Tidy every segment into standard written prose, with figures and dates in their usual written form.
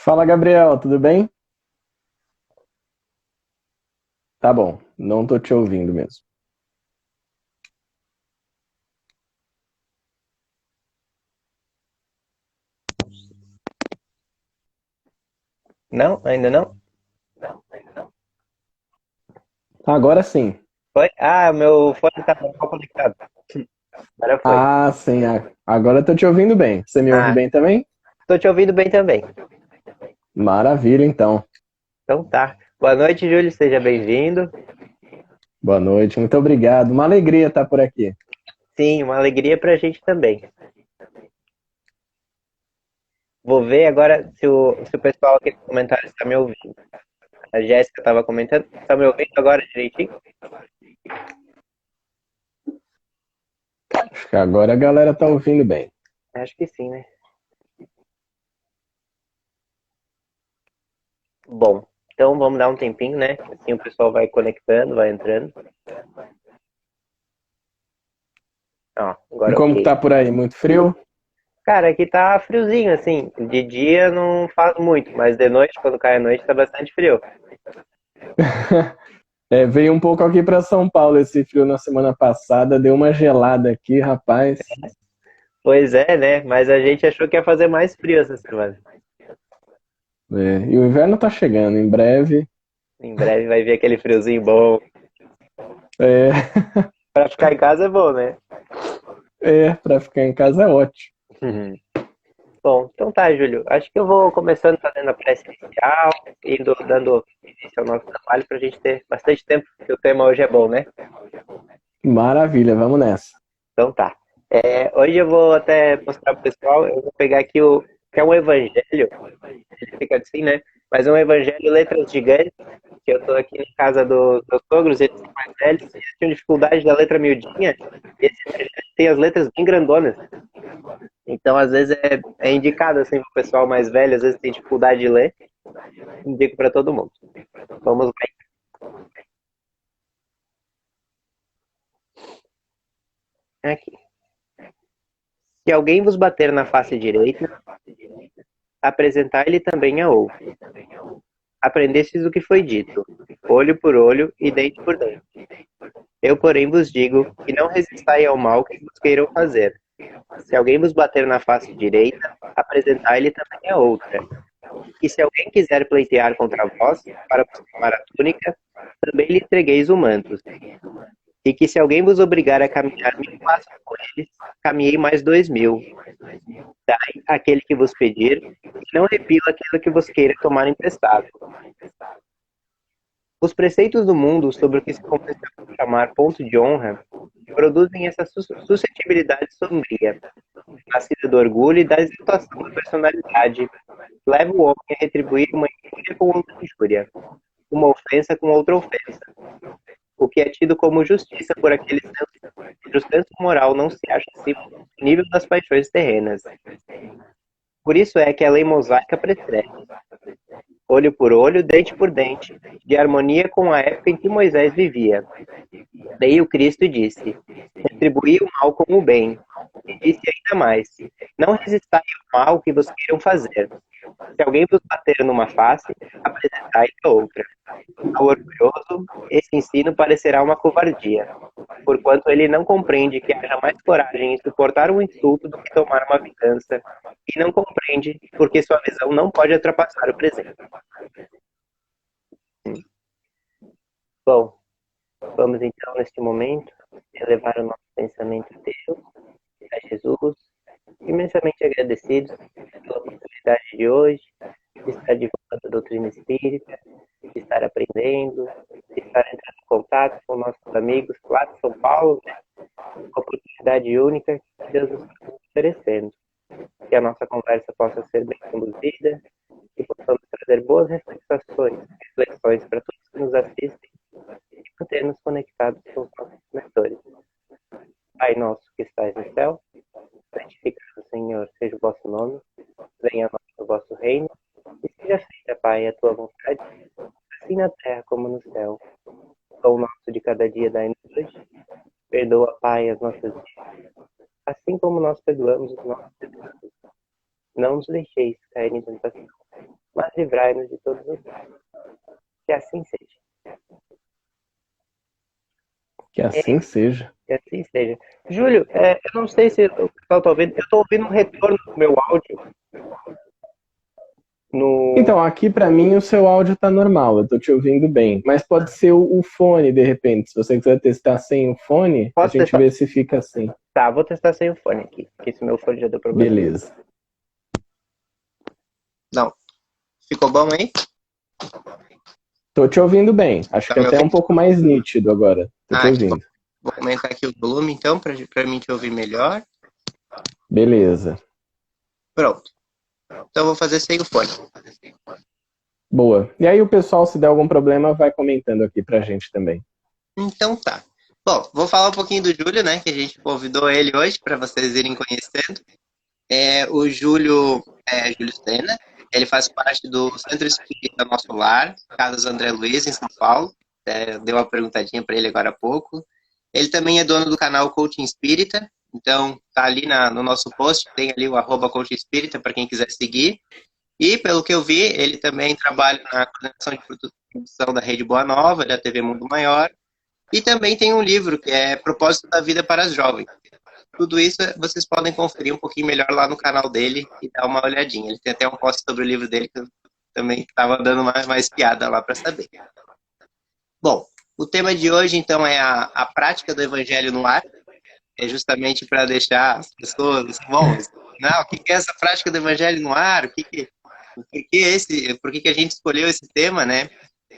Fala, Gabriel, tudo bem? Tá bom, não tô te ouvindo mesmo. Não, ainda não? Agora sim. Foi? Ah, o meu fone tá mal conectado. Agora foi. Ah, sim, agora eu tô te ouvindo bem. Você me ouve Ah, bem também? tô te ouvindo bem também. Maravilha, então. Então tá. Boa noite, Júlio. Seja bem-vindo. Boa noite, muito obrigado. Uma alegria estar por aqui. Sim, uma alegria pra gente também. Vou ver agora se o pessoal aqui nos comentários está me ouvindo. A Jéssica estava comentando. Tá me ouvindo agora direitinho? Acho que agora a galera tá ouvindo bem. Acho que sim, né? Bom, então vamos dar um tempinho, né? Assim o pessoal vai conectando, vai entrando. Ó, E agora como que ok. tá por aí? Muito frio? Cara, aqui tá friozinho, assim. De dia não faz muito, mas de noite, quando cai a noite, tá bastante frio. É, veio um pouco aqui para São Paulo esse frio na semana passada, deu uma gelada aqui, rapaz. Pois é, né? Mas a gente achou que ia fazer mais frio essa semana. É, e o inverno tá chegando, em breve. Em breve vai vir aquele friozinho bom. É, Pra ficar em casa é bom, né? para ficar em casa é ótimo. Bom, então tá, Júlio. Acho que eu vou começando fazendo a prece inicial, indo dando início ao nosso trabalho pra gente ter bastante tempo, porque o tema hoje é bom, né? Maravilha, vamos nessa. Então tá. Hoje eu vou até mostrar pro pessoal, eu vou pegar aqui o que é um evangelho, ele fica assim, né? Mas é um evangelho letras gigantes, que eu tô aqui na casa dos meus sogros, eles são mais velhos, e eles tinham dificuldade da letra miudinha, e esse evangelho tem as letras bem grandonas. Então, às vezes, é indicado assim pro pessoal mais velho, às vezes tem dificuldade de ler, indico para todo mundo. Vamos lá. Aqui. Se alguém vos bater na face direita, apresentai-lhe também a outra. Aprendestes o que foi dito, olho por olho e dente por dente. Eu, porém, vos digo que não resistai ao mal que vos queiram fazer. Se alguém vos bater na face direita, apresentai-lhe também a outra. E se alguém quiser pleitear contra vós, para vos tomar a túnica, também lhe entregueis o manto. E que se alguém vos obrigar a caminhar 1000 passos com eles, caminhei mais 2000. Dai àquele que vos pedir, e não repila aquilo que vos queira tomar emprestado. Os preceitos do mundo sobre o que se começa a chamar ponto de honra produzem essa suscetibilidade sombria, nascida do orgulho e da exaltação da personalidade, que leva o homem a retribuir uma injúria com outra injúria, uma ofensa com outra ofensa, o que é tido como justiça por aqueles cujo senso moral não se acha acima do nível das paixões terrenas. Por isso é que a lei mosaica prescreve, olho por olho, dente por dente, de harmonia com a época em que Moisés vivia. Veio Cristo e disse: retribuí o mal com o bem. E disse ainda mais: não resistai ao mal que vos queiram fazer. Se alguém vos bater numa face, apresentai-lhe a outra. Ao orgulhoso, esse ensino parecerá uma covardia, porquanto ele não compreende que haja mais coragem em suportar um insulto do que tomar uma vingança, e não compreende porque sua visão não pode ultrapassar o presente. Bom, vamos então, neste momento, elevar o nosso pensamento a Deus, a Jesus, imensamente agradecidos pela oportunidade de hoje, de estar divulgando a doutrina espírita, de estar aprendendo, de estar entrando em contato com nossos amigos lá de São Paulo, né? Uma oportunidade única que Deus nos está oferecendo. Que a nossa conversa possa ser bem conduzida, que possamos trazer boas reflexões para todos que nos assistem e manter-nos conectados com os nossos mentores. Pai nosso que estais no céu, santificado, Senhor, seja o vosso nome, venha a nós o vosso reino, e seja feita, Pai, a tua vontade, assim na terra como no céu. O pão nosso de cada dia dai-nos hoje, perdoa, Pai, as nossas dívidas, assim como nós perdoamos os nossos devedores. Não nos deixeis cair em tentação, mas livrai-nos de todos os males. Que assim seja. Que assim seja. Que assim seja. Júlio, eu não sei se o pessoal está ouvindo, eu estou ouvindo um retorno do meu áudio no... Então, aqui para mim o seu áudio tá normal, eu tô te ouvindo bem. Mas pode ser o fone, de repente. Se você quiser testar sem o fone, a Posso gente testar? vê se fica assim. Tá, vou testar sem o fone aqui, porque esse meu fone já deu problema. Beleza. Não. Ficou bom aí? Tô te ouvindo bem. Acho Tá que me até ouvindo? um pouco mais nítido agora. Tô te Que ouvindo. bom. Vou aumentar aqui o volume, então, para mim te ouvir melhor. Beleza. Pronto. Então, eu vou fazer sem o fone. Boa. E aí o pessoal, se der algum problema, vai comentando aqui pra gente também. Então tá. Bom, vou falar um pouquinho do Júlio, né? Que a gente convidou ele hoje para vocês irem conhecendo. O Júlio é Júlio Sena. Ele faz parte do Centro Espírita Nosso Lar, Casas André Luiz, em São Paulo. Deu uma perguntadinha para ele agora há pouco. Ele também é dono do canal Coaching Espírita. Então, tá ali no nosso post, tem ali o @Coaching Espírita para quem quiser seguir. E, pelo que eu vi, ele também trabalha na coordenação de produção da Rede Boa Nova, da TV Mundo Maior. E também tem um livro que é Propósito da Vida para as Jovens. Tudo isso vocês podem conferir um pouquinho melhor lá no canal dele e dar uma olhadinha. Ele tem até um post sobre o livro dele que eu também estava dando mais piada lá para saber. Bom, o tema de hoje, então, é a prática do Evangelho no ar. É justamente para deixar as pessoas, bom, não, o que é essa prática do Evangelho no ar? Por que a gente escolheu esse tema, né?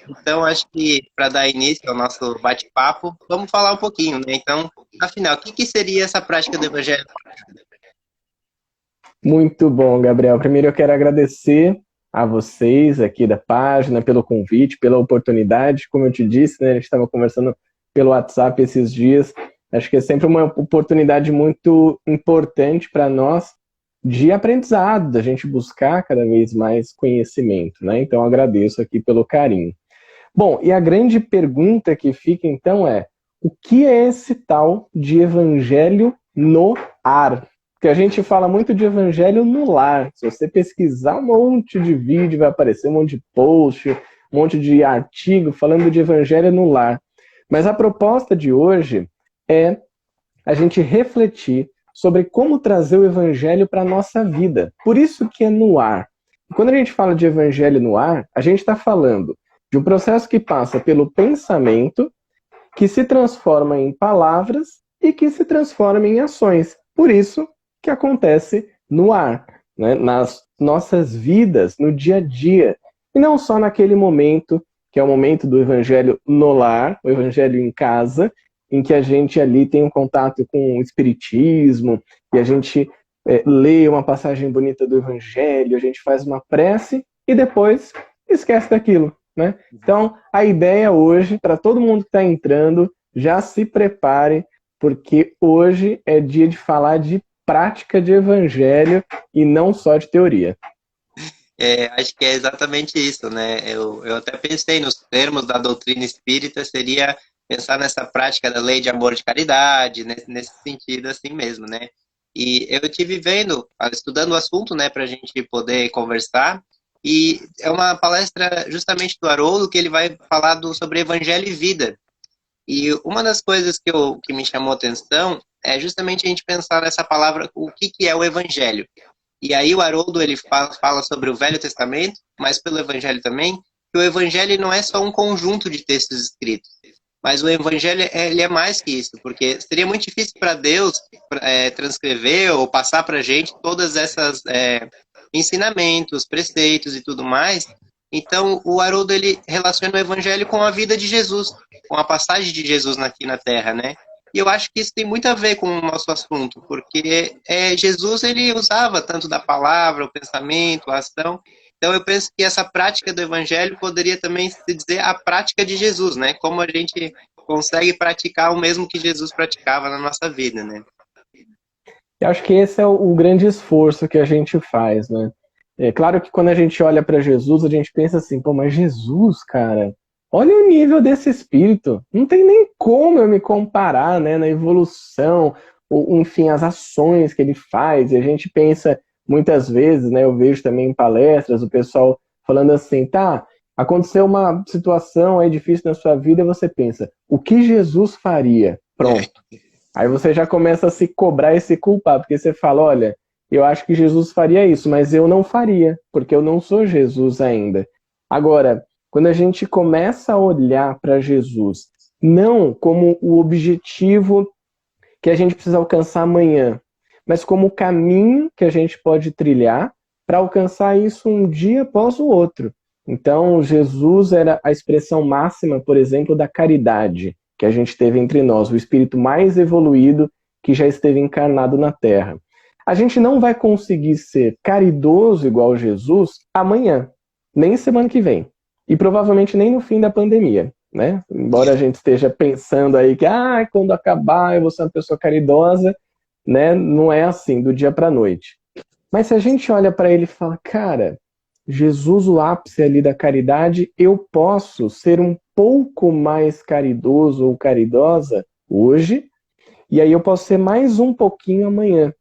Então, acho que para dar início ao nosso bate-papo, vamos falar um pouquinho, né? Então, afinal, o que seria essa prática do Evangelho? Muito bom, Gabriel. Primeiro eu quero agradecer a vocês aqui da página pelo convite, pela oportunidade. Como eu te disse, né, a gente estava conversando pelo WhatsApp esses dias. Acho que é sempre uma oportunidade muito importante para nós de aprendizado, da gente buscar cada vez mais conhecimento, né? Então, agradeço aqui pelo carinho. Bom, e a grande pergunta que fica, então, é: o que é esse tal de evangelho no ar? Porque a gente fala muito de evangelho no lar. Se você pesquisar um monte de vídeo, vai aparecer um monte de post, um monte de artigo falando de evangelho no lar. Mas a proposta de hoje é a gente refletir sobre como trazer o evangelho para a nossa vida. Por isso que é no ar. Quando a gente fala de evangelho no ar, a gente está falando de um processo que passa pelo pensamento, que se transforma em palavras e que se transforma em ações. Por isso que acontece no ar, né? Nas nossas vidas, no dia a dia. E não só naquele momento, que é o momento do evangelho no lar, o evangelho em casa, em que a gente ali tem um contato com o espiritismo, e a gente lê uma passagem bonita do evangelho, a gente faz uma prece e depois esquece daquilo, né? Então, a ideia hoje, para todo mundo que está entrando, já se prepare, porque hoje é dia de falar de prática de evangelho e não só de teoria. Acho que é exatamente isso, né? Eu até pensei nos termos da doutrina espírita, seria pensar nessa prática da lei de amor e de caridade, nesse sentido assim mesmo, né? E eu tive estudando o assunto, né, para a gente poder conversar, e é uma palestra justamente do Haroldo, que ele vai falar sobre Evangelho e Vida. E uma das coisas que me chamou a atenção é justamente a gente pensar nessa palavra, o que é o Evangelho. E aí o Haroldo, ele fala sobre o Velho Testamento, mas pelo Evangelho também, que o Evangelho não é só um conjunto de textos escritos, mas o Evangelho ele é mais que isso, porque seria muito difícil para Deus transcrever ou passar para a gente todas essas ensinamentos, preceitos e tudo mais. Então o Haroldo, ele relaciona o Evangelho com a vida de Jesus, com a passagem de Jesus aqui na Terra, né? E eu acho que isso tem muito a ver com o nosso assunto, porque Jesus, ele usava tanto da palavra, o pensamento, a ação. Então eu penso que essa prática do Evangelho poderia também se dizer a prática de Jesus, né? Como a gente consegue praticar o mesmo que Jesus praticava na nossa vida, né? Eu acho que esse é o grande esforço que a gente faz, né? É claro que quando a gente olha para Jesus, a gente pensa assim, pô, mas Jesus, cara, olha o nível desse espírito. Não tem nem como eu me comparar, né, na evolução, ou, enfim, as ações que ele faz. E a gente pensa muitas vezes, né, eu vejo também em palestras o pessoal falando assim, tá, aconteceu uma situação aí difícil na sua vida, você pensa, o que Jesus faria? Pronto. Aí você já começa a se cobrar e se culpar, porque você fala, olha, eu acho que Jesus faria isso, mas eu não faria, porque eu não sou Jesus ainda. Agora, quando a gente começa a olhar para Jesus, não como o objetivo que a gente precisa alcançar amanhã, mas como o caminho que a gente pode trilhar para alcançar isso um dia após o outro. Então, Jesus era a expressão máxima, por exemplo, da caridade que a gente teve entre nós, o espírito mais evoluído que já esteve encarnado na Terra. A gente não vai conseguir ser caridoso igual Jesus amanhã, nem semana que vem, e provavelmente nem no fim da pandemia, né? Embora a gente esteja pensando aí que quando acabar eu vou ser uma pessoa caridosa, né? Não é assim, do dia para a noite. Mas se a gente olha para ele e fala, cara, Jesus, o ápice ali da caridade, eu posso ser um pouco mais caridoso ou caridosa hoje, e aí eu posso ser mais um pouquinho amanhã.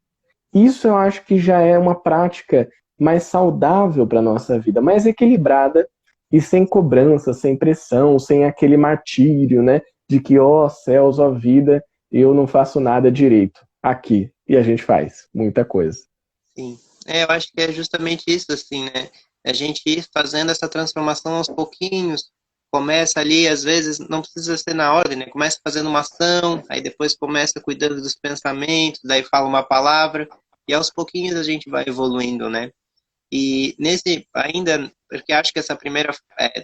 Isso eu acho que já é uma prática mais saudável para a nossa vida, mais equilibrada e sem cobrança, sem pressão, sem aquele martírio, né? De que, ó céus, ó vida, eu não faço nada direito aqui. E a gente faz muita coisa. Sim. Eu acho que é justamente isso, assim, né? A gente ir fazendo essa transformação aos pouquinhos, começa ali, às vezes, não precisa ser na ordem, né? Começa fazendo uma ação, aí depois começa cuidando dos pensamentos, daí fala uma palavra, e aos pouquinhos a gente vai evoluindo, né? E nesse, ainda, porque acho que essa primeira,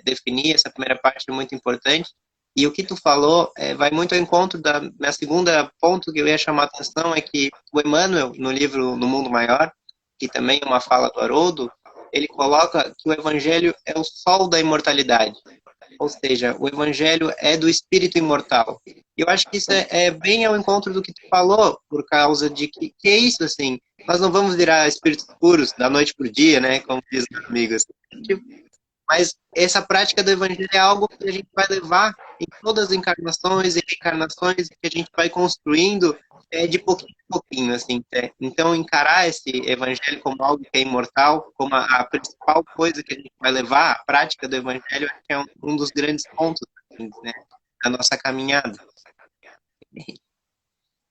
definir essa primeira parte é muito importante, e o que tu falou vai muito ao encontro da minha segunda ponto que eu ia chamar a atenção, é que o Emmanuel, no livro No Mundo Maior, que também é uma fala do Haroldo, ele coloca que o Evangelho é o sol da imortalidade. Ou seja, o Evangelho é do espírito imortal. E eu acho que isso é bem ao encontro do que tu falou, por causa de que é isso, assim, nós não vamos virar espíritos puros da noite para o dia, né, como dizem os amigos. Mas essa prática do Evangelho é algo que a gente vai levar em todas as encarnações e reencarnações, que a gente vai construindo de pouquinho em pouquinho, assim. Então, encarar esse Evangelho como algo que é imortal, como a principal coisa que a gente vai levar, a prática do Evangelho, é um dos grandes pontos, assim, né, da nossa caminhada.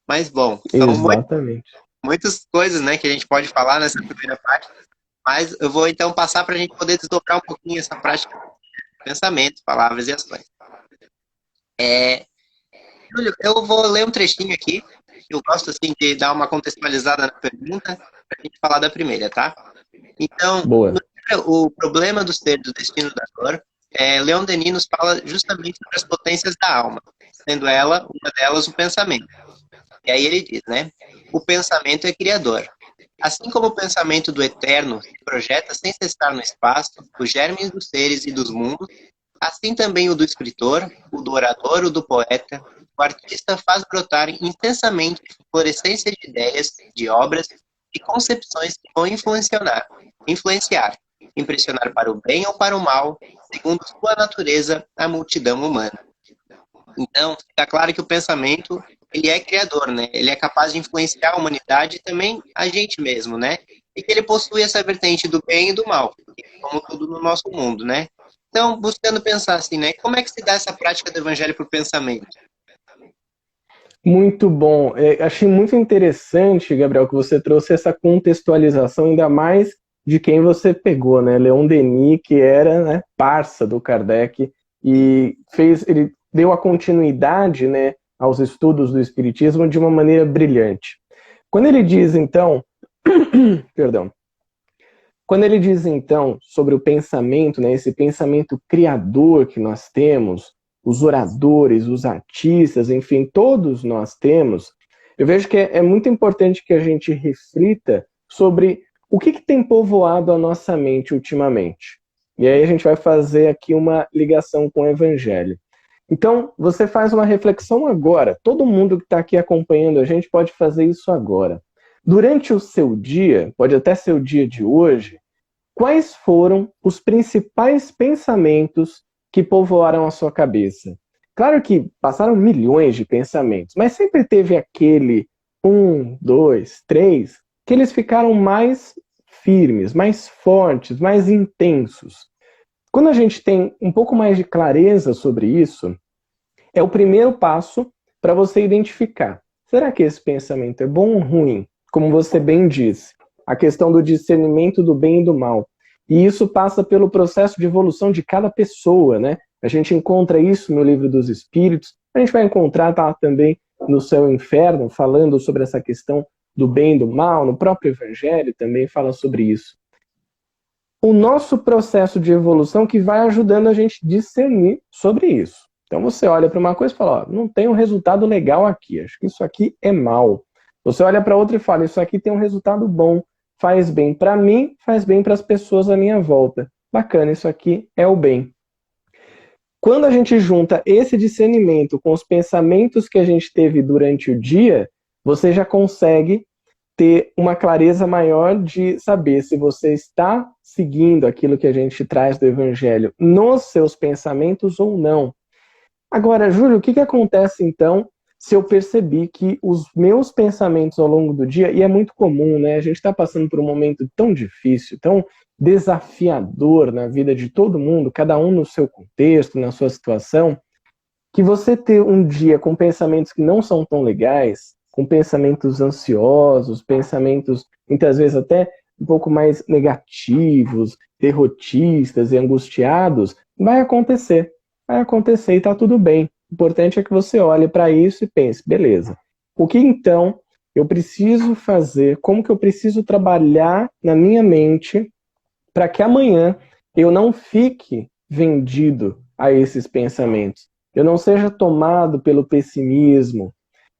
Mas, bom, são Exatamente. muitas coisas, né, que a gente pode falar nessa primeira parte. Mas eu vou então passar para a gente poder desdobrar um pouquinho essa prática de pensamento, palavras e ações. Júlio, eu vou ler um trechinho aqui. Eu gosto assim de dar uma contextualizada na pergunta para a gente falar da primeira, tá? Então, Boa. o problema do ser do destino da dor, Leon Denis nos fala justamente sobre as potências da alma, sendo ela, uma delas, o pensamento. E aí ele diz, né? O pensamento é criador. Assim como o pensamento do eterno se projeta sem cessar no espaço, os germes dos seres e dos mundos, assim também o do escritor, o do orador, o do poeta, o artista faz brotar intensamente florescência de ideias, de obras, de concepções que vão influenciar, impressionar para o bem ou para o mal, segundo sua natureza, a multidão humana. Então, fica claro que o pensamento, ele é criador, né? Ele é capaz de influenciar a humanidade e também a gente mesmo, né? E que ele possui essa vertente do bem e do mal, como tudo no nosso mundo, né? Então, buscando pensar assim, né? Como é que se dá essa prática do evangelho por pensamento? Muito bom. Achei muito interessante, Gabriel, que você trouxe essa contextualização, ainda mais de quem você pegou, né? Leon Denis, que era, né, parça do Kardec, e ele deu a continuidade, né, aos estudos do Espiritismo de uma maneira brilhante. Quando ele diz, então, perdão, quando ele diz, então, sobre o pensamento, né, esse pensamento criador que nós temos, os oradores, os artistas, enfim, todos nós temos, eu vejo que é muito importante que a gente reflita sobre o que tem povoado a nossa mente ultimamente. E aí a gente vai fazer aqui uma ligação com o Evangelho. Então, você faz uma reflexão agora. Todo mundo que está aqui acompanhando a gente pode fazer isso agora. Durante o seu dia, pode até ser o dia de hoje, quais foram os principais pensamentos que povoaram a sua cabeça? Claro que passaram milhões de pensamentos, mas sempre teve aquele 1, 2, 3, que eles ficaram mais firmes, mais fortes, mais intensos. Quando a gente tem um pouco mais de clareza sobre isso, é o primeiro passo para você identificar. Será que esse pensamento é bom ou ruim? Como você bem disse, a questão do discernimento do bem e do mal. E isso passa pelo processo de evolução de cada pessoa, né? A gente encontra isso no Livro dos Espíritos, a gente vai encontrar também no Céu e Inferno, falando sobre essa questão do bem e do mal, no próprio Evangelho também fala sobre isso. O nosso processo de evolução que vai ajudando a gente a discernir sobre isso. Então você olha para uma coisa e fala, ó, não tem um resultado legal aqui, acho que isso aqui é mal. Você olha para outra e fala, isso aqui tem um resultado bom, faz bem para mim, faz bem para as pessoas à minha volta. Bacana, isso aqui é o bem. Quando a gente junta esse discernimento com os pensamentos que a gente teve durante o dia, você já consegue ter uma clareza maior de saber se você está seguindo aquilo que a gente traz do Evangelho nos seus pensamentos ou não. Agora, Júlio, o que acontece então se eu percebi que os meus pensamentos ao longo do dia, e é muito comum, né? A gente está passando por um momento tão difícil, tão desafiador na vida de todo mundo, cada um no seu contexto, na sua situação, que você ter um dia com pensamentos que não são tão legais, com pensamentos ansiosos, pensamentos muitas vezes até um pouco mais negativos, derrotistas e angustiados, vai acontecer e está tudo bem. O importante é que você olhe para isso e pense, beleza, o que então eu preciso fazer, como que eu preciso trabalhar na minha mente para que amanhã eu não fique vendido a esses pensamentos, eu não seja tomado pelo pessimismo,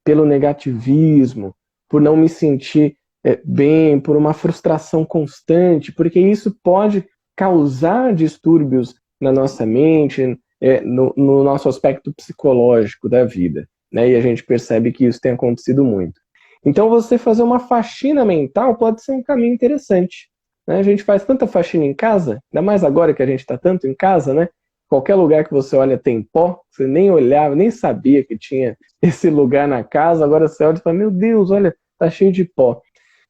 pelo negativismo, por não me sentir bem, por uma frustração constante, porque isso pode causar distúrbios na nossa mente, no nosso aspecto psicológico da vida, né? E a gente percebe que isso tem acontecido muito. Então você fazer uma faxina mental pode ser um caminho interessante, né? A gente faz tanta faxina em casa, ainda mais agora que a gente está tanto em casa, né? Qualquer lugar que você olha tem pó, você nem olhava, nem sabia que tinha esse lugar na casa, agora você olha e fala, meu Deus, olha, tá cheio de pó.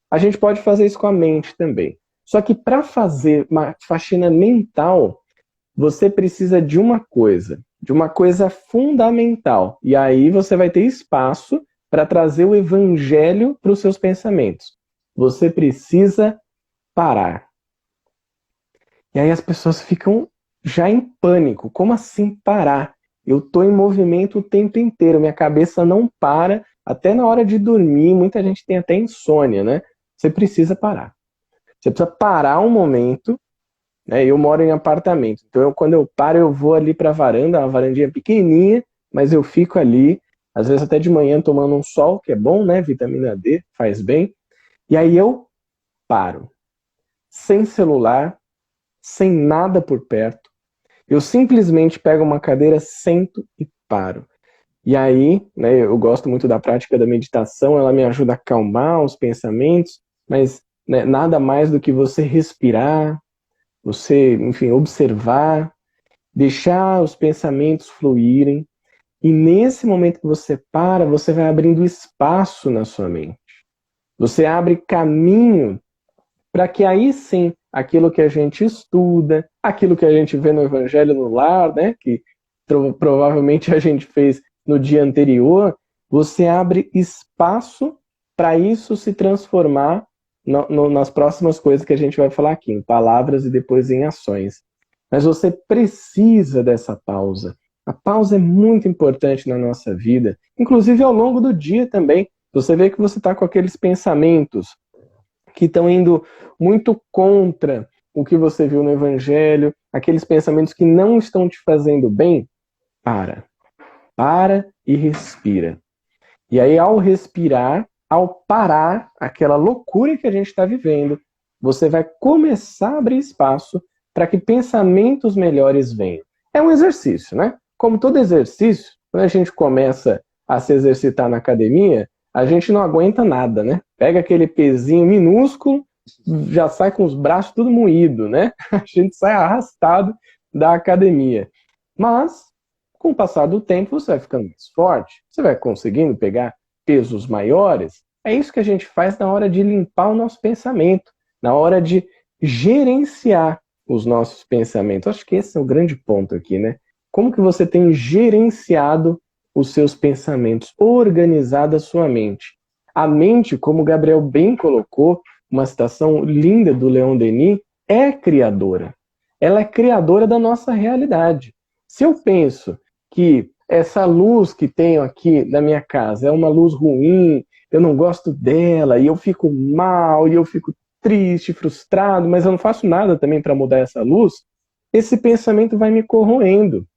A gente pode fazer isso com a mente também. Só que para fazer uma faxina mental, você precisa de uma coisa fundamental. E aí você vai ter espaço para trazer o Evangelho para os seus pensamentos. Você precisa parar. E aí as pessoas ficam já em pânico. Como assim parar? Eu estou em movimento o tempo inteiro, minha cabeça não para, até na hora de dormir, muita gente tem até insônia, né? Você precisa parar. Você precisa parar um momento, né? Eu moro em apartamento, então quando eu paro, eu vou ali para a varanda, uma varandinha pequenininha, mas eu fico ali, às vezes até de manhã tomando um sol, que é bom, né? Vitamina D, faz bem. E aí eu paro. Sem celular, sem nada por perto. Eu simplesmente pego uma cadeira, sento e paro. E aí, né, eu gosto muito da prática da meditação, ela me ajuda a acalmar os pensamentos, mas né, nada mais do que você respirar, você, enfim, observar, deixar os pensamentos fluírem. E nesse momento que você para, você vai abrindo espaço na sua mente. Você abre caminho para que aí sim, aquilo que a gente estuda, aquilo que a gente vê no Evangelho no Lar, né, que provavelmente a gente fez no dia anterior, você abre espaço para isso se transformar nas próximas coisas que a gente vai falar aqui, em palavras e depois em ações. Mas você precisa dessa pausa. A pausa é muito importante na nossa vida, inclusive ao longo do dia também. Você vê que você está com aqueles pensamentos que estão indo muito contra o que você viu no Evangelho, aqueles pensamentos que não estão te fazendo bem, para e respira. E aí, ao respirar, ao parar aquela loucura que a gente está vivendo, você vai começar a abrir espaço para que pensamentos melhores venham. É um exercício, né? Como todo exercício, quando a gente começa a se exercitar na academia, a gente não aguenta nada, né? Pega aquele pezinho minúsculo, já sai com os braços tudo moído, né? A gente sai arrastado da academia. Mas, com o passar do tempo, você vai ficando mais forte, você vai conseguindo pegar pesos maiores. É isso que a gente faz na hora de limpar o nosso pensamento, na hora de gerenciar os nossos pensamentos? Acho que esse é o grande ponto aqui, né? Como que você tem gerenciado os seus pensamentos, organizado a sua mente? A mente, como o Gabriel bem colocou, uma citação linda do Leon Denis, é criadora. Ela é criadora da nossa realidade. Se eu penso que essa luz que tenho aqui na minha casa é uma luz ruim, eu não gosto dela, e eu fico mal, e eu fico triste, frustrado, mas eu não faço nada também para mudar essa luz, esse pensamento vai me corroendo.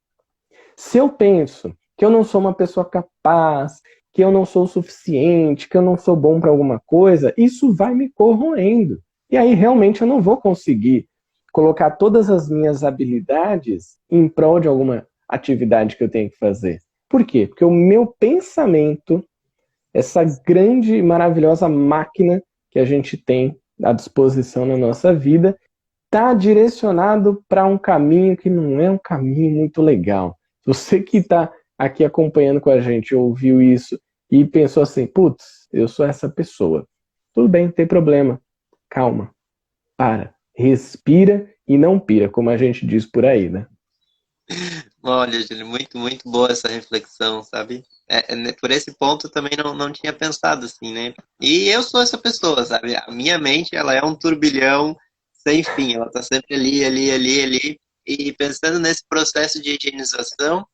Se eu penso que eu não sou uma pessoa capaz, que eu não sou o suficiente, que eu não sou bom para alguma coisa, isso vai me corroendo. E aí realmente eu não vou conseguir colocar todas as minhas habilidades em prol de alguma atividade que eu tenho que fazer. Por quê? Porque o meu pensamento, essa grande e maravilhosa máquina que a gente tem à disposição na nossa vida, está direcionado para um caminho que não é um caminho muito legal. Você que está aqui acompanhando com a gente, ouviu isso e pensou assim, putz, eu sou essa pessoa. Tudo bem, não tem problema. Calma, para, respira e não pira, como a gente diz por aí, né? Olha, Júlio, muito, muito boa essa reflexão, sabe? Por esse ponto eu também não tinha pensado assim, né? E eu sou essa pessoa, sabe? A minha mente, ela é um turbilhão sem fim, ela tá sempre ali, ali, ali, ali. E pensando nesse processo de higienização,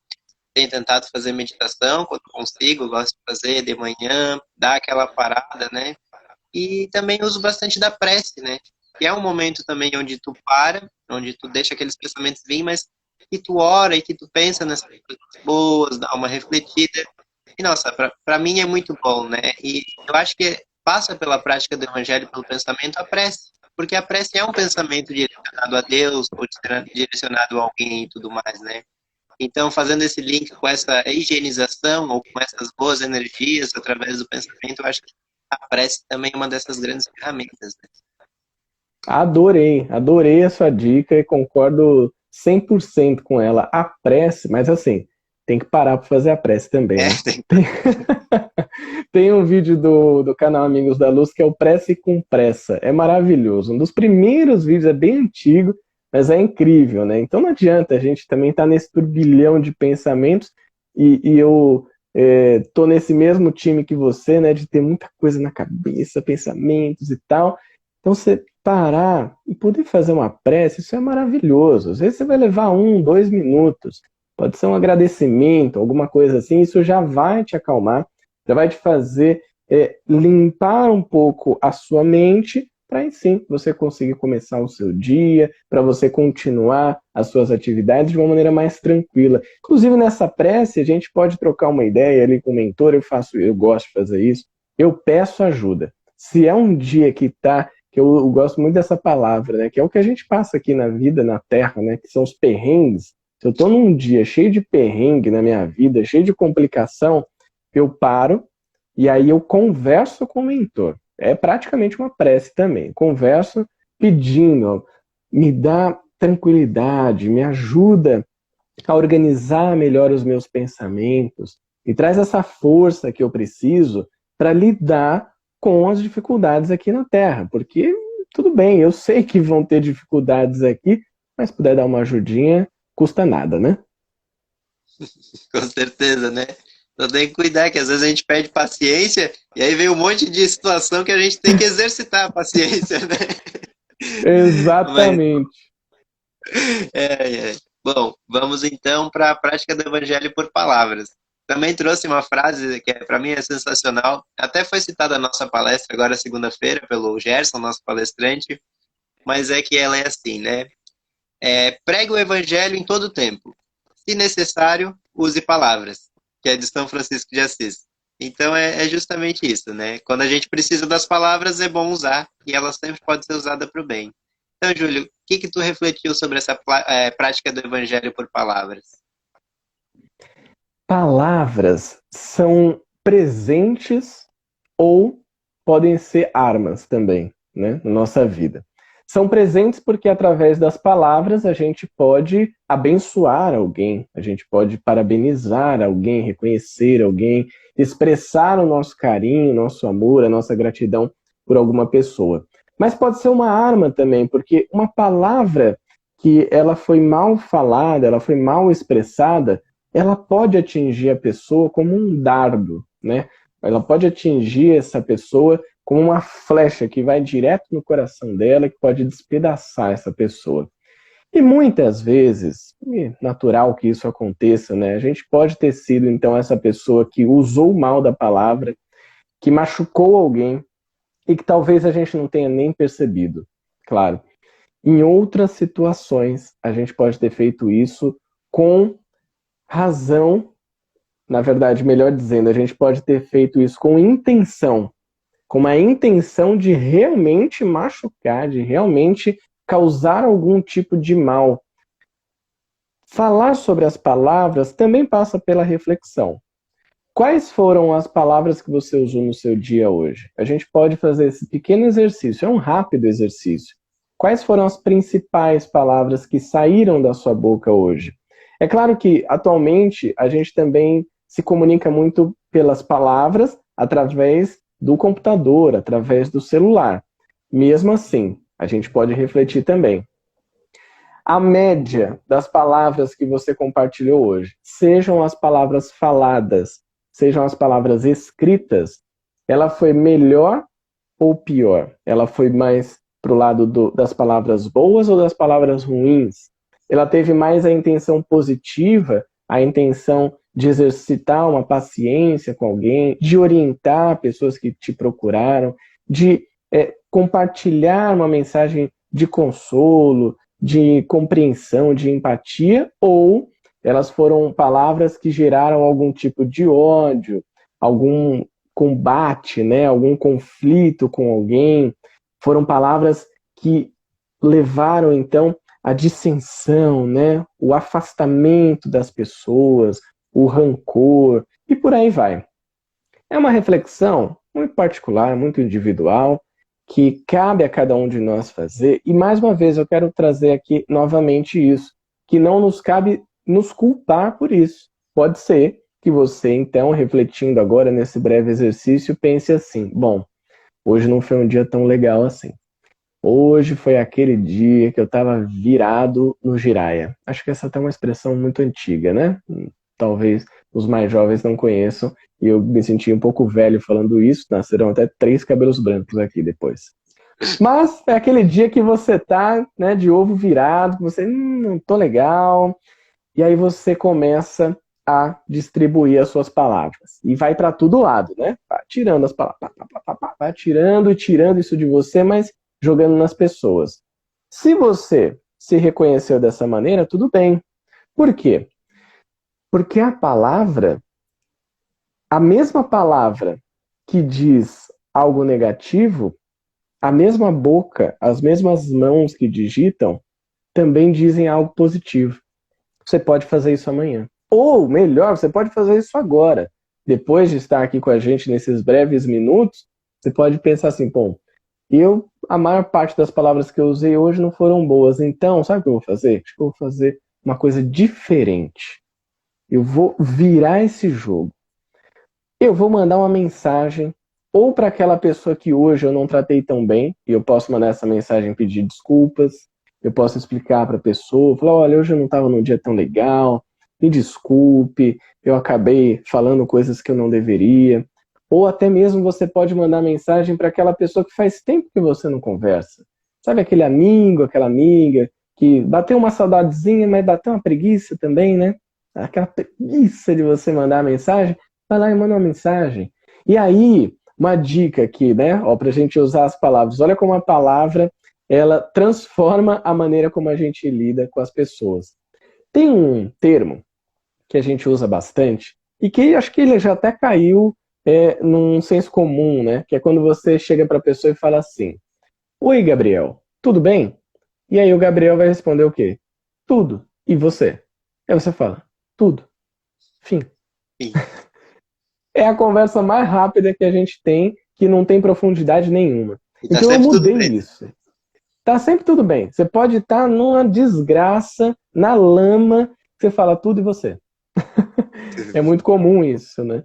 tenho tentado fazer meditação quando consigo, gosto de fazer de manhã, dar aquela parada, né? E também uso bastante da prece, né? Que é um momento também onde tu para, onde tu deixa aqueles pensamentos vir, mas que tu ora e que tu pensa nessas coisas boas, dá uma refletida. E, nossa, para mim é muito bom, né? E eu acho que passa pela prática do evangelho, pelo pensamento, a prece. Porque a prece é um pensamento direcionado a Deus, ou direcionado a alguém e tudo mais, né? Então, fazendo esse link com essa higienização ou com essas boas energias através do pensamento, eu acho que a prece também é uma dessas grandes ferramentas, né? Adorei a sua dica e concordo 100% com ela. A prece, mas assim, tem que parar para fazer a prece também, né? Tem um vídeo do canal Amigos da Luz que é o Prece com Pressa. É maravilhoso. Um dos primeiros vídeos, é bem antigo, mas é incrível, né? Então não adianta, a gente também tá nesse turbilhão de pensamentos e eu tô nesse mesmo time que você, né? De ter muita coisa na cabeça, pensamentos e tal. Então você parar e poder fazer uma prece, isso é maravilhoso. Às vezes você vai levar 1, 2 minutos. Pode ser um agradecimento, alguma coisa assim, isso já vai te acalmar, já vai te fazer limpar um pouco a sua mente, para aí sim você conseguir começar o seu dia, para você continuar as suas atividades de uma maneira mais tranquila. Inclusive nessa prece, a gente pode trocar uma ideia ali com o mentor, eu gosto de fazer isso, eu peço ajuda. Se é um dia que eu gosto muito dessa palavra, né, que é o que a gente passa aqui na vida, na Terra, né, que são os perrengues. Se eu estou num dia cheio de perrengue na minha vida, cheio de complicação, eu paro e aí eu converso com o mentor. É praticamente uma prece também. Converso pedindo, ó, me dá tranquilidade, me ajuda a organizar melhor os meus pensamentos, e traz essa força que eu preciso para lidar com as dificuldades aqui na Terra. Porque, tudo bem, eu sei que vão ter dificuldades aqui, mas se puder dar uma ajudinha, custa nada, né? Com certeza, né? Só tem que cuidar, que às vezes a gente perde paciência e aí vem um monte de situação que a gente tem que exercitar a paciência, né? Mas, Exatamente. Bom, vamos então para a prática do Evangelho por palavras. Também trouxe uma frase que para mim é sensacional, até foi citada na nossa palestra agora segunda-feira pelo Gerson, nosso palestrante, mas é que ela é assim, né? Pregue o Evangelho em todo tempo. Se necessário, use palavras, que é de São Francisco de Assis. Então é justamente isso, né? Quando a gente precisa das palavras, é bom usar, e ela sempre pode ser usada para o bem. Então, Júlio, o que tu refletiu sobre essa prática do Evangelho por palavras? Palavras são presentes ou podem ser armas também, né, na nossa vida. São presentes porque através das palavras a gente pode abençoar alguém, a gente pode parabenizar alguém, reconhecer alguém, expressar o nosso carinho, nosso amor, a nossa gratidão por alguma pessoa. Mas pode ser uma arma também, porque uma palavra que ela foi mal falada, ela foi mal expressada, ela pode atingir a pessoa como um dardo, né? Ela pode atingir essa pessoa como uma flecha que vai direto no coração dela, que pode despedaçar essa pessoa. E muitas vezes, é natural que isso aconteça, né? A gente pode ter sido, então, essa pessoa que usou mal da palavra, que machucou alguém e que talvez a gente não tenha nem percebido. Claro, em outras situações, a gente pode ter feito isso com razão, na verdade, melhor dizendo, a gente pode ter feito isso com intenção, com uma intenção de realmente machucar, de realmente causar algum tipo de mal. Falar sobre as palavras também passa pela reflexão. Quais foram as palavras que você usou no seu dia hoje? A gente pode fazer esse pequeno exercício, é um rápido exercício. Quais foram as principais palavras que saíram da sua boca hoje? É claro que, atualmente, a gente também se comunica muito pelas palavras através do computador, através do celular. Mesmo assim, a gente pode refletir também. A média das palavras que você compartilhou hoje, sejam as palavras faladas, sejam as palavras escritas, ela foi melhor ou pior? Ela foi mais para o lado das palavras boas ou das palavras ruins? Ela teve mais a intenção positiva, a intenção de exercitar uma paciência com alguém, de orientar pessoas que te procuraram, de compartilhar uma mensagem de consolo, de compreensão, de empatia, ou elas foram palavras que geraram algum tipo de ódio, algum combate, né, algum conflito com alguém, foram palavras que levaram, então, a dissensão, né, o afastamento das pessoas, o rancor, e por aí vai. É uma reflexão muito particular, muito individual, que cabe a cada um de nós fazer, e mais uma vez eu quero trazer aqui novamente isso, que não nos cabe nos culpar por isso. Pode ser que você, então, refletindo agora nesse breve exercício, pense assim, bom, hoje não foi um dia tão legal assim. Hoje foi aquele dia que eu estava virado no giraia. Acho que essa é uma expressão muito antiga, né? Talvez os mais jovens não conheçam, e eu me senti um pouco velho falando isso, nascerão até 3 cabelos brancos aqui depois. Mas é aquele dia que você tá, né, de ovo virado, que você, não tô legal, e aí você começa a distribuir as suas palavras. E vai para todo lado, né? Vai tirando as palavras, vai tirando e tirando isso de você, mas jogando nas pessoas. Se você se reconheceu dessa maneira, tudo bem. Por quê? Porque a mesma palavra que diz algo negativo, a mesma boca, as mesmas mãos que digitam, também dizem algo positivo. Você pode fazer isso amanhã. Ou, melhor, você pode fazer isso agora. Depois de estar aqui com a gente nesses breves minutos, você pode pensar assim, bom, a maior parte das palavras que eu usei hoje não foram boas. Então, sabe o que eu vou fazer? Acho que eu vou fazer uma coisa diferente. Eu vou virar esse jogo. Eu vou mandar uma mensagem ou para aquela pessoa que hoje eu não tratei tão bem, e eu posso mandar essa mensagem e pedir desculpas. Eu posso explicar para a pessoa, falar, olha, hoje eu não estava num dia tão legal, me desculpe, eu acabei falando coisas que eu não deveria. Ou até mesmo você pode mandar mensagem para aquela pessoa que faz tempo que você não conversa. Sabe aquele amigo, aquela amiga, que bateu uma saudadezinha, mas bateu uma preguiça também, né? Aquela preguiça de você mandar a mensagem, vai lá e manda uma mensagem. E aí, uma dica aqui, né? Para a gente usar as palavras. Olha como a palavra, ela transforma a maneira como a gente lida com as pessoas. Tem um termo que a gente usa bastante, e que acho que ele já até caiu num senso comum, né? Que é quando você chega para a pessoa e fala assim, oi, Gabriel, tudo bem? E aí o Gabriel vai responder o quê? Tudo. E você? Aí você fala, tudo. Fim. Sim. É a conversa mais rápida que a gente tem, que não tem profundidade nenhuma. E tá Então eu sempre tudo mudei bem. isso. Tá sempre tudo bem. Você pode estar numa desgraça, na lama, você fala tudo e você. É muito comum isso, né?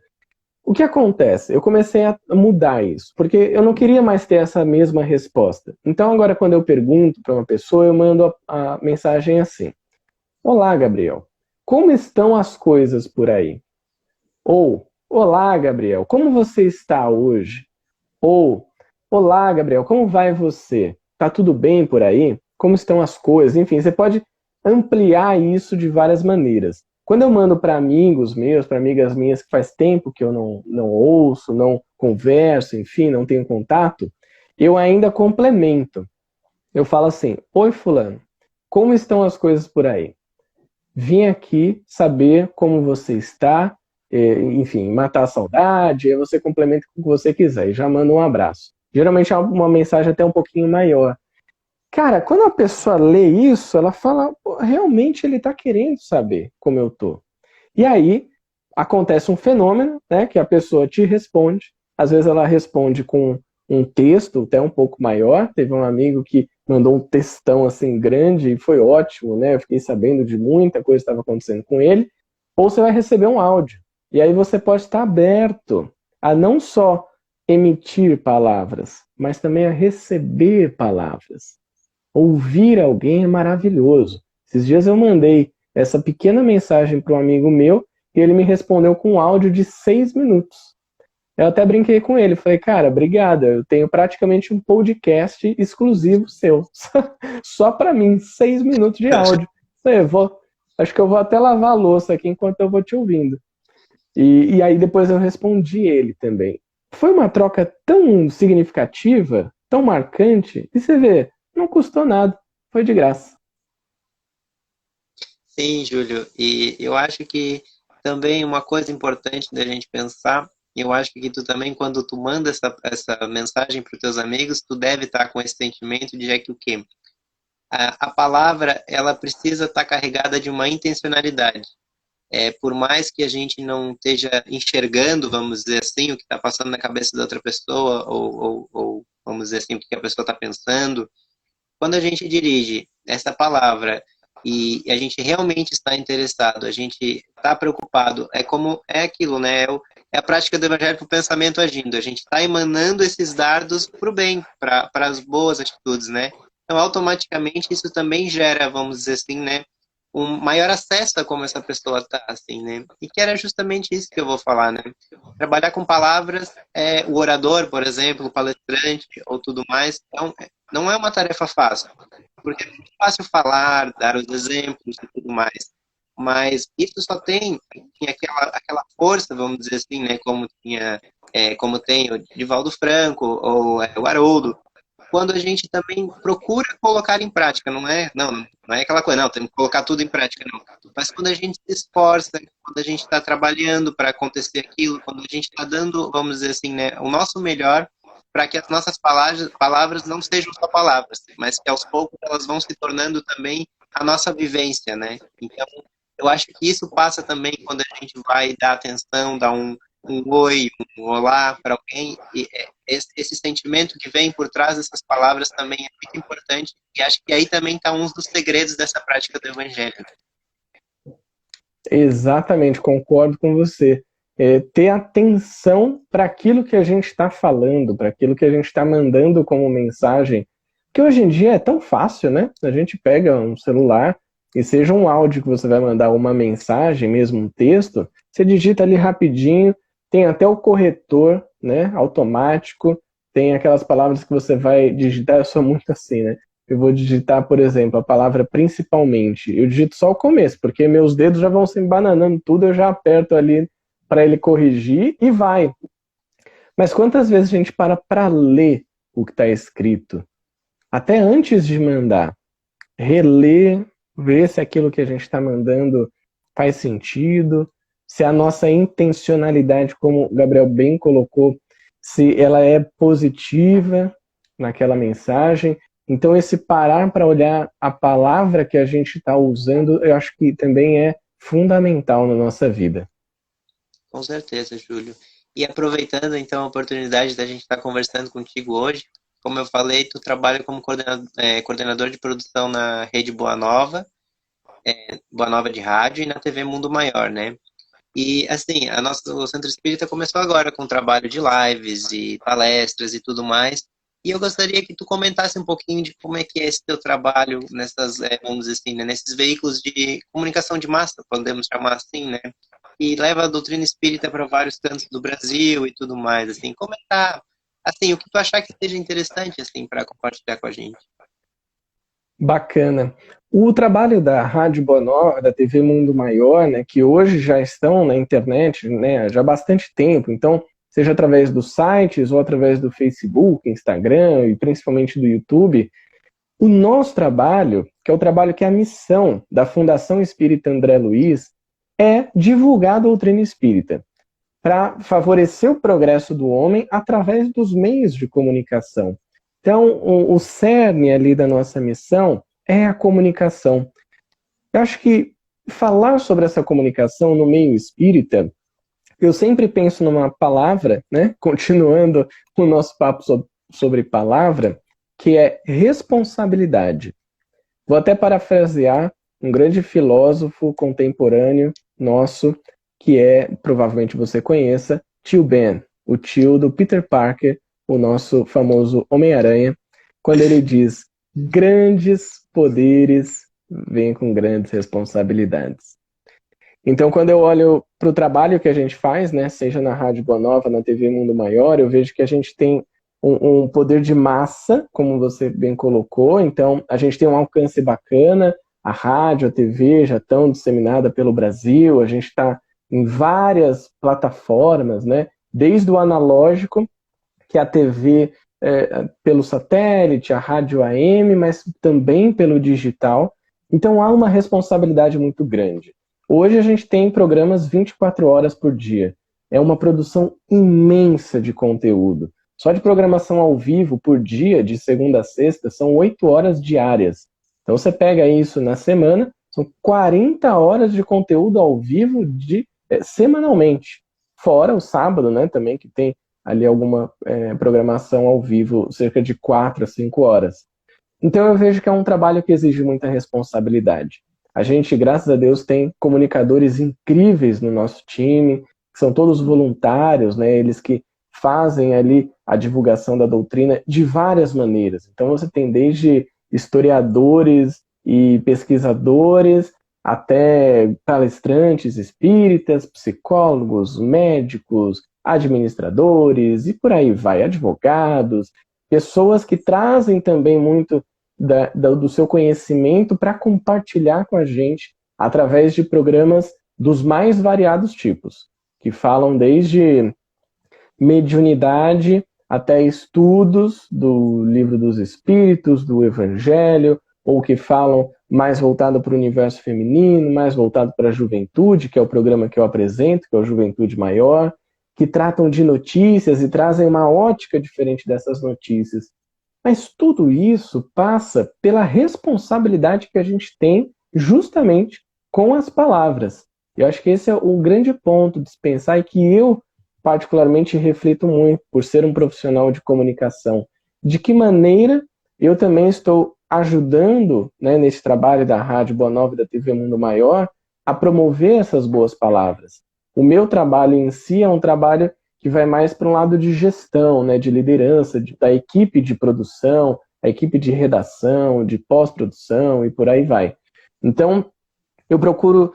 O que acontece? Eu comecei a mudar isso, porque eu não queria mais ter essa mesma resposta. Então, agora, quando eu pergunto para uma pessoa, eu mando a mensagem assim: Olá, Gabriel. Como estão as coisas por aí? Ou, Olá, Gabriel. Como você está hoje? Ou, Olá, Gabriel. Como vai você? Tá tudo bem por aí? Como estão as coisas? Enfim, você pode ampliar isso de várias maneiras. Quando eu mando para amigos meus, para amigas minhas que faz tempo que eu não ouço, não converso, enfim, não tenho contato, eu ainda complemento. Eu falo assim: Oi, Fulano, como estão as coisas por aí? Vim aqui saber como você está, enfim, matar a saudade, aí você complementa com o que você quiser e já manda um abraço. Geralmente é uma mensagem até um pouquinho maior. Cara, quando a pessoa lê isso, ela fala: "Pô, realmente ele está querendo saber como eu tô." E aí acontece um fenômeno, né, que a pessoa te responde. Às vezes ela responde com um texto até um pouco maior. Teve um amigo que mandou um textão assim grande e foi ótimo, né? Eu fiquei sabendo de muita coisa que estava acontecendo com ele. Ou você vai receber um áudio. E aí você pode estar aberto a não só emitir palavras, mas também a receber palavras. Ouvir alguém é maravilhoso. Esses dias eu mandei essa pequena mensagem para um amigo meu e ele me respondeu com um áudio de 6 minutos. Eu até brinquei com ele, falei: cara, obrigada, eu tenho praticamente um podcast exclusivo seu, só para mim, 6 minutos de áudio. Acho que eu vou até lavar a louça aqui enquanto eu vou te ouvindo. E aí depois eu respondi ele também. Foi uma troca tão significativa, tão marcante, e você vê, não custou nada, foi de graça. Sim, Júlio, e eu acho que também uma coisa importante da gente pensar, eu acho que tu também, quando tu manda essa mensagem para os teus amigos, tu deve estar com esse sentimento de que o quê? A palavra, ela precisa estar carregada de uma intencionalidade. Por mais que a gente não esteja enxergando, vamos dizer assim, o que está passando na cabeça da outra pessoa, ou vamos dizer assim, o que a pessoa está pensando, quando a gente dirige essa palavra e a gente realmente está interessado, a gente está preocupado, é como é aquilo, né? É a prática do evangelho para o pensamento agindo. A gente está emanando esses dardos para o bem, para as boas atitudes, né? Então, automaticamente, isso também gera, vamos dizer assim, né? Um maior acesso a como essa pessoa está, assim, né? E que era justamente isso que eu vou falar, né? Trabalhar com palavras, o orador, por exemplo, o palestrante ou tudo mais, não é uma tarefa fácil, porque é muito fácil falar, dar os exemplos e tudo mais, mas isso só tem aquela força, vamos dizer assim, né, como tem o Divaldo Franco ou o Haroldo, quando a gente também procura colocar em prática, não é aquela coisa, não, tem que colocar tudo em prática, não. Mas quando a gente se esforça, quando a gente está trabalhando para acontecer aquilo, quando a gente está dando, vamos dizer assim, né, o nosso melhor para que as nossas palavras não sejam só palavras, mas que aos poucos elas vão se tornando também a nossa vivência, né? Então, eu acho que isso passa também quando a gente vai dar atenção, dar um oi, um olá para alguém, e esse sentimento que vem por trás dessas palavras também é muito importante, e acho que aí também está um dos segredos dessa prática do evangelho. Exatamente, concordo com você. Ter atenção para aquilo que a gente está falando, para aquilo que a gente está mandando como mensagem, que hoje em dia é tão fácil, né? A gente pega um celular e seja um áudio que você vai mandar, uma mensagem, mesmo um texto, você digita ali rapidinho, tem até o corretor, né, automático, tem aquelas palavras que você vai digitar, eu sou muito assim, né? Eu vou digitar, por exemplo, a palavra principalmente. Eu digito só o começo, porque meus dedos já vão se embananando tudo, eu já aperto ali para ele corrigir e vai. Mas quantas vezes a gente para ler o que está escrito? Até antes de mandar, reler, ver se aquilo que a gente está mandando faz sentido, se a nossa intencionalidade, como o Gabriel bem colocou, se ela é positiva naquela mensagem. Então, esse parar para olhar a palavra que a gente está usando, eu acho que também é fundamental na nossa vida. Com certeza, Júlio. E aproveitando então a oportunidade da gente estar conversando contigo hoje, como eu falei, tu trabalha como coordenador de produção na Rede Boa Nova de rádio e na TV Mundo Maior, né? E, assim, o Centro Espírita começou agora com trabalho de lives e palestras e tudo mais. E eu gostaria que tu comentasse um pouquinho de como é que é esse teu trabalho nessas, vamos dizer assim, né, nesses veículos de comunicação de massa, podemos chamar assim, né? E leva a doutrina espírita para vários cantos do Brasil e tudo mais, assim. Como é que tá, assim, o que tu achar que seja interessante, assim, para compartilhar com a gente? Bacana. O trabalho da Rádio Boa Nova, da TV Mundo Maior, né, que hoje já estão na internet, né, já há bastante tempo, então, seja através dos sites ou através do Facebook, Instagram e principalmente do YouTube, o nosso trabalho, que é o trabalho que é a missão da Fundação Espírita André Luiz, é divulgar a doutrina espírita, para favorecer o progresso do homem através dos meios de comunicação. Então, o cerne ali da nossa missão é a comunicação. Eu acho que falar sobre essa comunicação no meio espírita, eu sempre penso numa palavra, né? Continuando o nosso papo sobre palavra, que é responsabilidade. Vou até parafrasear um grande filósofo contemporâneo nosso, que provavelmente você conheça, Tio Ben, o tio do Peter Parker, o nosso famoso Homem-Aranha, quando ele diz: grandes poderes vêm com grandes responsabilidades. Então, quando eu olho para o trabalho que a gente faz, né, seja na Rádio Boa Nova, na TV Mundo Maior, eu vejo que a gente tem um poder de massa, como você bem colocou, então a gente tem um alcance bacana, a rádio, a TV já estão disseminadas pelo Brasil, a gente está em várias plataformas, né, desde o analógico, que é a TV pelo satélite, a rádio AM, mas também pelo digital, então há uma responsabilidade muito grande. Hoje a gente tem programas 24 horas por dia, é uma produção imensa de conteúdo. Só de programação ao vivo por dia, de segunda a sexta, são 8 horas diárias. Então você pega isso na semana, são 40 horas de conteúdo ao vivo semanalmente. Fora o sábado, né, também, que tem ali alguma programação ao vivo, cerca de 4 a 5 horas. Então eu vejo que é um trabalho que exige muita responsabilidade. A gente, graças a Deus, tem comunicadores incríveis no nosso time, que são todos voluntários, né, eles que fazem ali a divulgação da doutrina de várias maneiras. Então você tem desde historiadores e pesquisadores, até palestrantes espíritas, psicólogos, médicos, administradores e por aí vai, advogados, pessoas que trazem também muito do seu conhecimento para compartilhar com a gente através de programas dos mais variados tipos, que falam desde mediunidade até estudos do Livro dos Espíritos, do Evangelho, ou que falam mais voltado para o universo feminino, mais voltado para a juventude, que é o programa que eu apresento, que é o Juventude Maior, que tratam de notícias e trazem uma ótica diferente dessas notícias. Mas tudo isso passa pela responsabilidade que a gente tem justamente com as palavras. Eu acho que esse é o grande ponto de se pensar e que eu particularmente reflito muito por ser um profissional de comunicação. De que maneira eu também estou ajudando, né, nesse trabalho da Rádio Boa Nova e da TV Mundo Maior a promover essas boas palavras. O meu trabalho em si é um trabalho que vai mais para um lado de gestão, né, de liderança, da equipe de produção, a equipe de redação, de pós-produção e por aí vai. Então, eu procuro,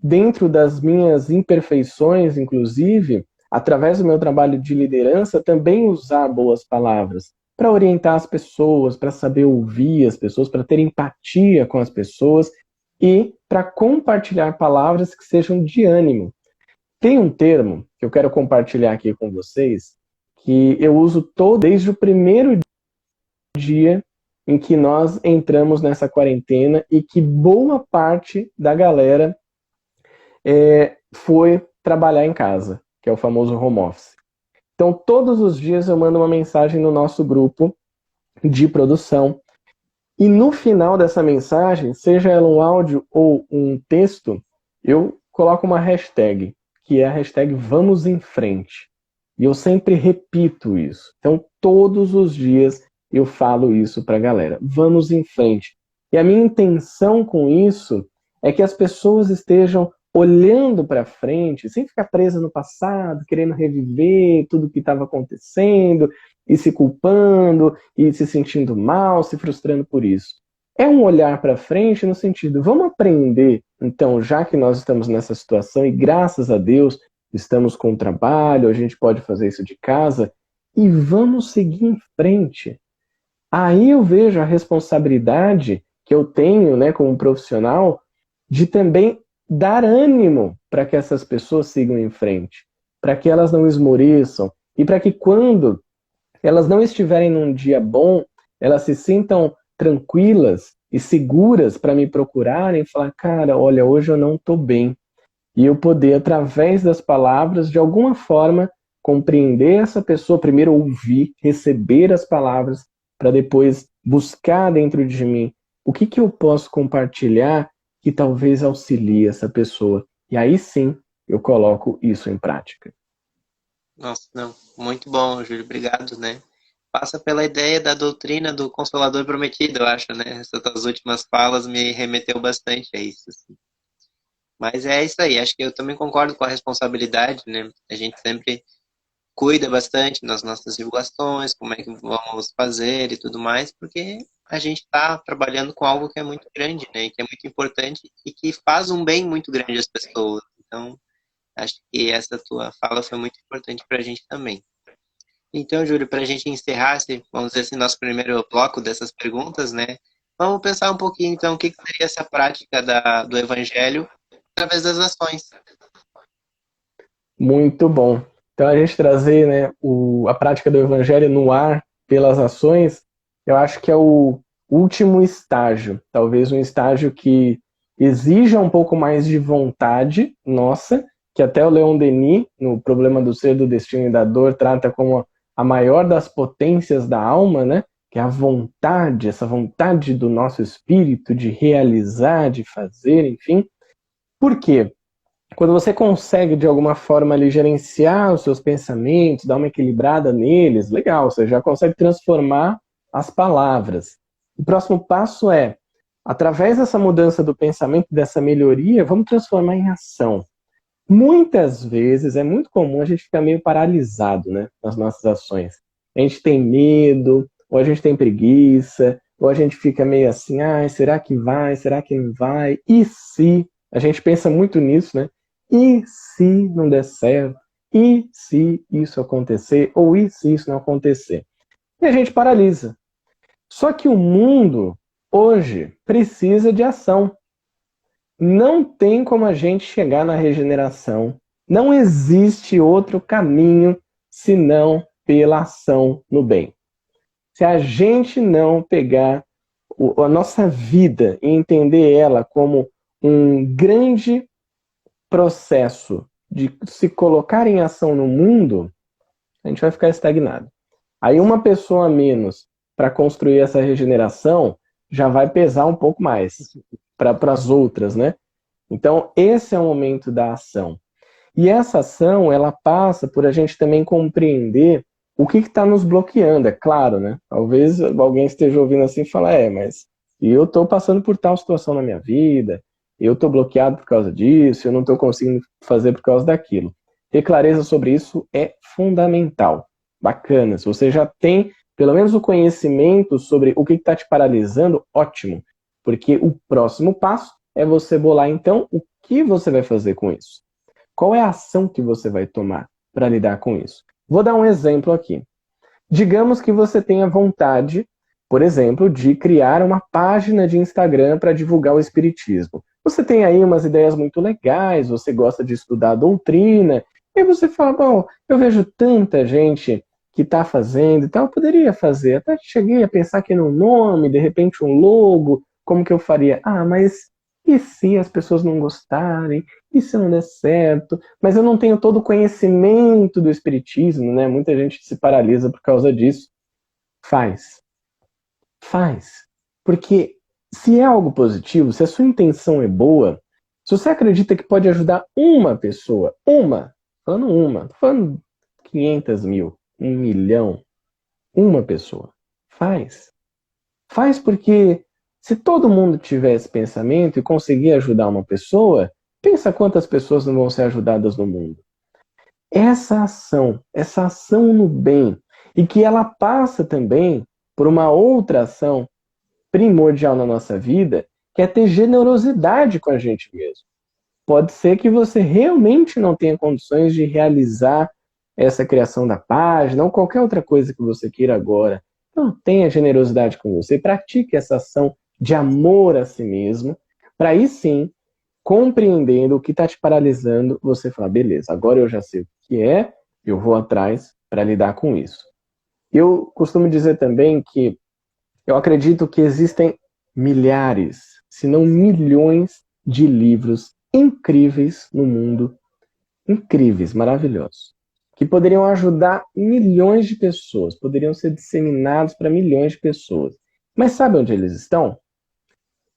dentro das minhas imperfeições, inclusive, através do meu trabalho de liderança, também usar boas palavras para orientar as pessoas, para saber ouvir as pessoas, para ter empatia com as pessoas e para compartilhar palavras que sejam de ânimo. Tem um termo que eu quero compartilhar aqui com vocês, que eu uso desde o primeiro dia em que nós entramos nessa quarentena e que boa parte da galera foi trabalhar em casa, que é o famoso home office. Então, todos os dias eu mando uma mensagem no nosso grupo de produção e no final dessa mensagem, seja ela um áudio ou um texto, eu coloco uma hashtag, que é a hashtag Vamos em Frente. E eu sempre repito isso. Então, todos os dias eu falo isso para a galera. Vamos em frente. E a minha intenção com isso é que as pessoas estejam olhando para frente, sem ficar presa no passado, querendo reviver tudo que estava acontecendo, e se culpando, e se sentindo mal, se frustrando por isso. É um olhar para frente no sentido, vamos aprender, então, já que nós estamos nessa situação, e graças a Deus estamos com trabalho, a gente pode fazer isso de casa, e vamos seguir em frente. Aí eu vejo a responsabilidade que eu tenho, né, como profissional, de também dar ânimo para que essas pessoas sigam em frente, para que elas não esmoreçam e para que quando elas não estiverem num dia bom, elas se sintam tranquilas e seguras para me procurarem e falar, cara, olha, hoje eu não estou bem. E eu poder, através das palavras, de alguma forma, compreender essa pessoa, primeiro ouvir, receber as palavras, para depois buscar dentro de mim o que eu posso compartilhar que talvez auxilie essa pessoa. E aí sim, eu coloco isso em prática. Nossa, não, muito bom, Júlio, obrigado, né? Passa pela ideia da doutrina do Consolador Prometido, eu acho, né? Essas tuas últimas falas me remeteu bastante a isso, assim. Mas é isso aí, acho que eu também concordo com a responsabilidade, né? A gente sempre cuida bastante nas nossas divulgações, como é que vamos fazer e tudo mais, porque a gente está trabalhando com algo que é muito grande, né? Que é muito importante e que faz um bem muito grande às pessoas. Então, acho que essa tua fala foi muito importante para a gente também. Então, Júlio, para a gente encerrar vamos dizer assim, nosso primeiro bloco dessas perguntas, né? Vamos pensar um pouquinho, então, o que seria essa prática do Evangelho através das ações. Muito bom. Então, a gente trazer, né, a prática do Evangelho no ar, pelas ações, eu acho que é o último estágio. Talvez um estágio que exija um pouco mais de vontade nossa, que até o Leon Denis, no Problema do Ser, do Destino e da Dor, trata como a maior das potências da alma, né? Que é a vontade, essa vontade do nosso espírito de realizar, de fazer, enfim. Por quê? Quando você consegue, de alguma forma, ali, gerenciar os seus pensamentos, dar uma equilibrada neles, legal, você já consegue transformar as palavras. O próximo passo é, através dessa mudança do pensamento, dessa melhoria, vamos transformar em ação. Muitas vezes, é muito comum a gente ficar meio paralisado, né, nas nossas ações. A gente tem medo, ou a gente tem preguiça, ou a gente fica meio assim, será que vai, será que não vai? E se? A gente pensa muito nisso, né? E se não der certo? E se isso acontecer? Ou e se isso não acontecer? E a gente paralisa. Só que o mundo, hoje, precisa de ação. Não tem como a gente chegar na regeneração. Não existe outro caminho senão pela ação no bem. Se a gente não pegar a nossa vida e entender ela como um grande processo de se colocar em ação no mundo, a gente vai ficar estagnado. Aí uma pessoa a menos para construir essa regeneração já vai pesar um pouco mais para as outras, né? Então, esse é o momento da ação. E essa ação, ela passa por a gente também compreender o que está nos bloqueando, é claro, né? Talvez alguém esteja ouvindo assim e fala, mas eu estou passando por tal situação na minha vida, eu estou bloqueado por causa disso, eu não estou conseguindo fazer por causa daquilo. Ter clareza sobre isso é fundamental. Bacana. Se você já tem pelo menos o conhecimento sobre o que está te paralisando, ótimo. Porque o próximo passo é você bolar, então, o que você vai fazer com isso. Qual é a ação que você vai tomar para lidar com isso? Vou dar um exemplo aqui. Digamos que você tenha vontade, por exemplo, de criar uma página de Instagram para divulgar o Espiritismo. Você tem aí umas ideias muito legais, você gosta de estudar a doutrina, e você fala, bom, eu vejo tanta gente que está fazendo e tal, eu poderia fazer. Até cheguei a pensar aqui no nome, de repente um logo, como que eu faria? Mas e se as pessoas não gostarem? E se não der certo? Mas eu não tenho todo o conhecimento do Espiritismo, né? Muita gente se paralisa por causa disso. Faz. Porque se é algo positivo, se a sua intenção é boa, se você acredita que pode ajudar uma pessoa, tô falando 500 mil, 1 milhão, uma pessoa, faz porque se todo mundo tiver esse pensamento e conseguir ajudar uma pessoa, pensa quantas pessoas não vão ser ajudadas no mundo. Essa ação no bem, e que ela passa também por uma outra ação primordial na nossa vida, que é ter generosidade com a gente mesmo. Pode ser que você realmente não tenha condições de realizar essa criação da página ou qualquer outra coisa que você queira agora. Então, tenha generosidade com você, pratique essa ação de amor a si mesmo, para aí sim, compreendendo o que está te paralisando, você falar, beleza, agora eu já sei o que é, eu vou atrás para lidar com isso. Eu costumo dizer também que eu acredito que existem milhares, se não milhões de livros incríveis no mundo, incríveis, maravilhosos, que poderiam ajudar milhões de pessoas, poderiam ser disseminados para milhões de pessoas. Mas sabe onde eles estão?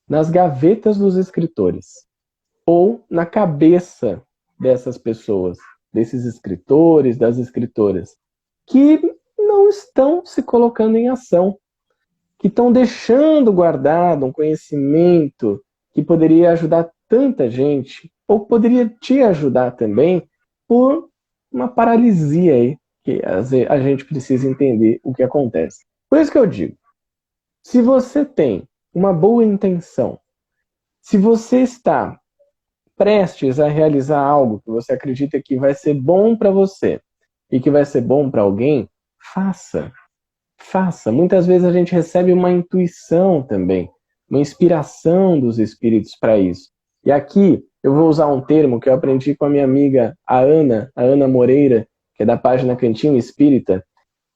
Nas gavetas dos escritores, ou na cabeça dessas pessoas, desses escritores, das escritoras, que não estão se colocando em ação, que estão deixando guardado um conhecimento que poderia ajudar tanta gente, ou poderia te ajudar também, por uma paralisia aí, que a gente precisa entender o que acontece. Por isso que eu digo, se você tem uma boa intenção, se você está prestes a realizar algo que você acredita que vai ser bom para você e que vai ser bom para alguém, faça. Faça. Muitas vezes a gente recebe uma intuição também, uma inspiração dos espíritos para isso. E aqui eu vou usar um termo que eu aprendi com a minha amiga, a Ana Moreira, que é da página Cantinho Espírita,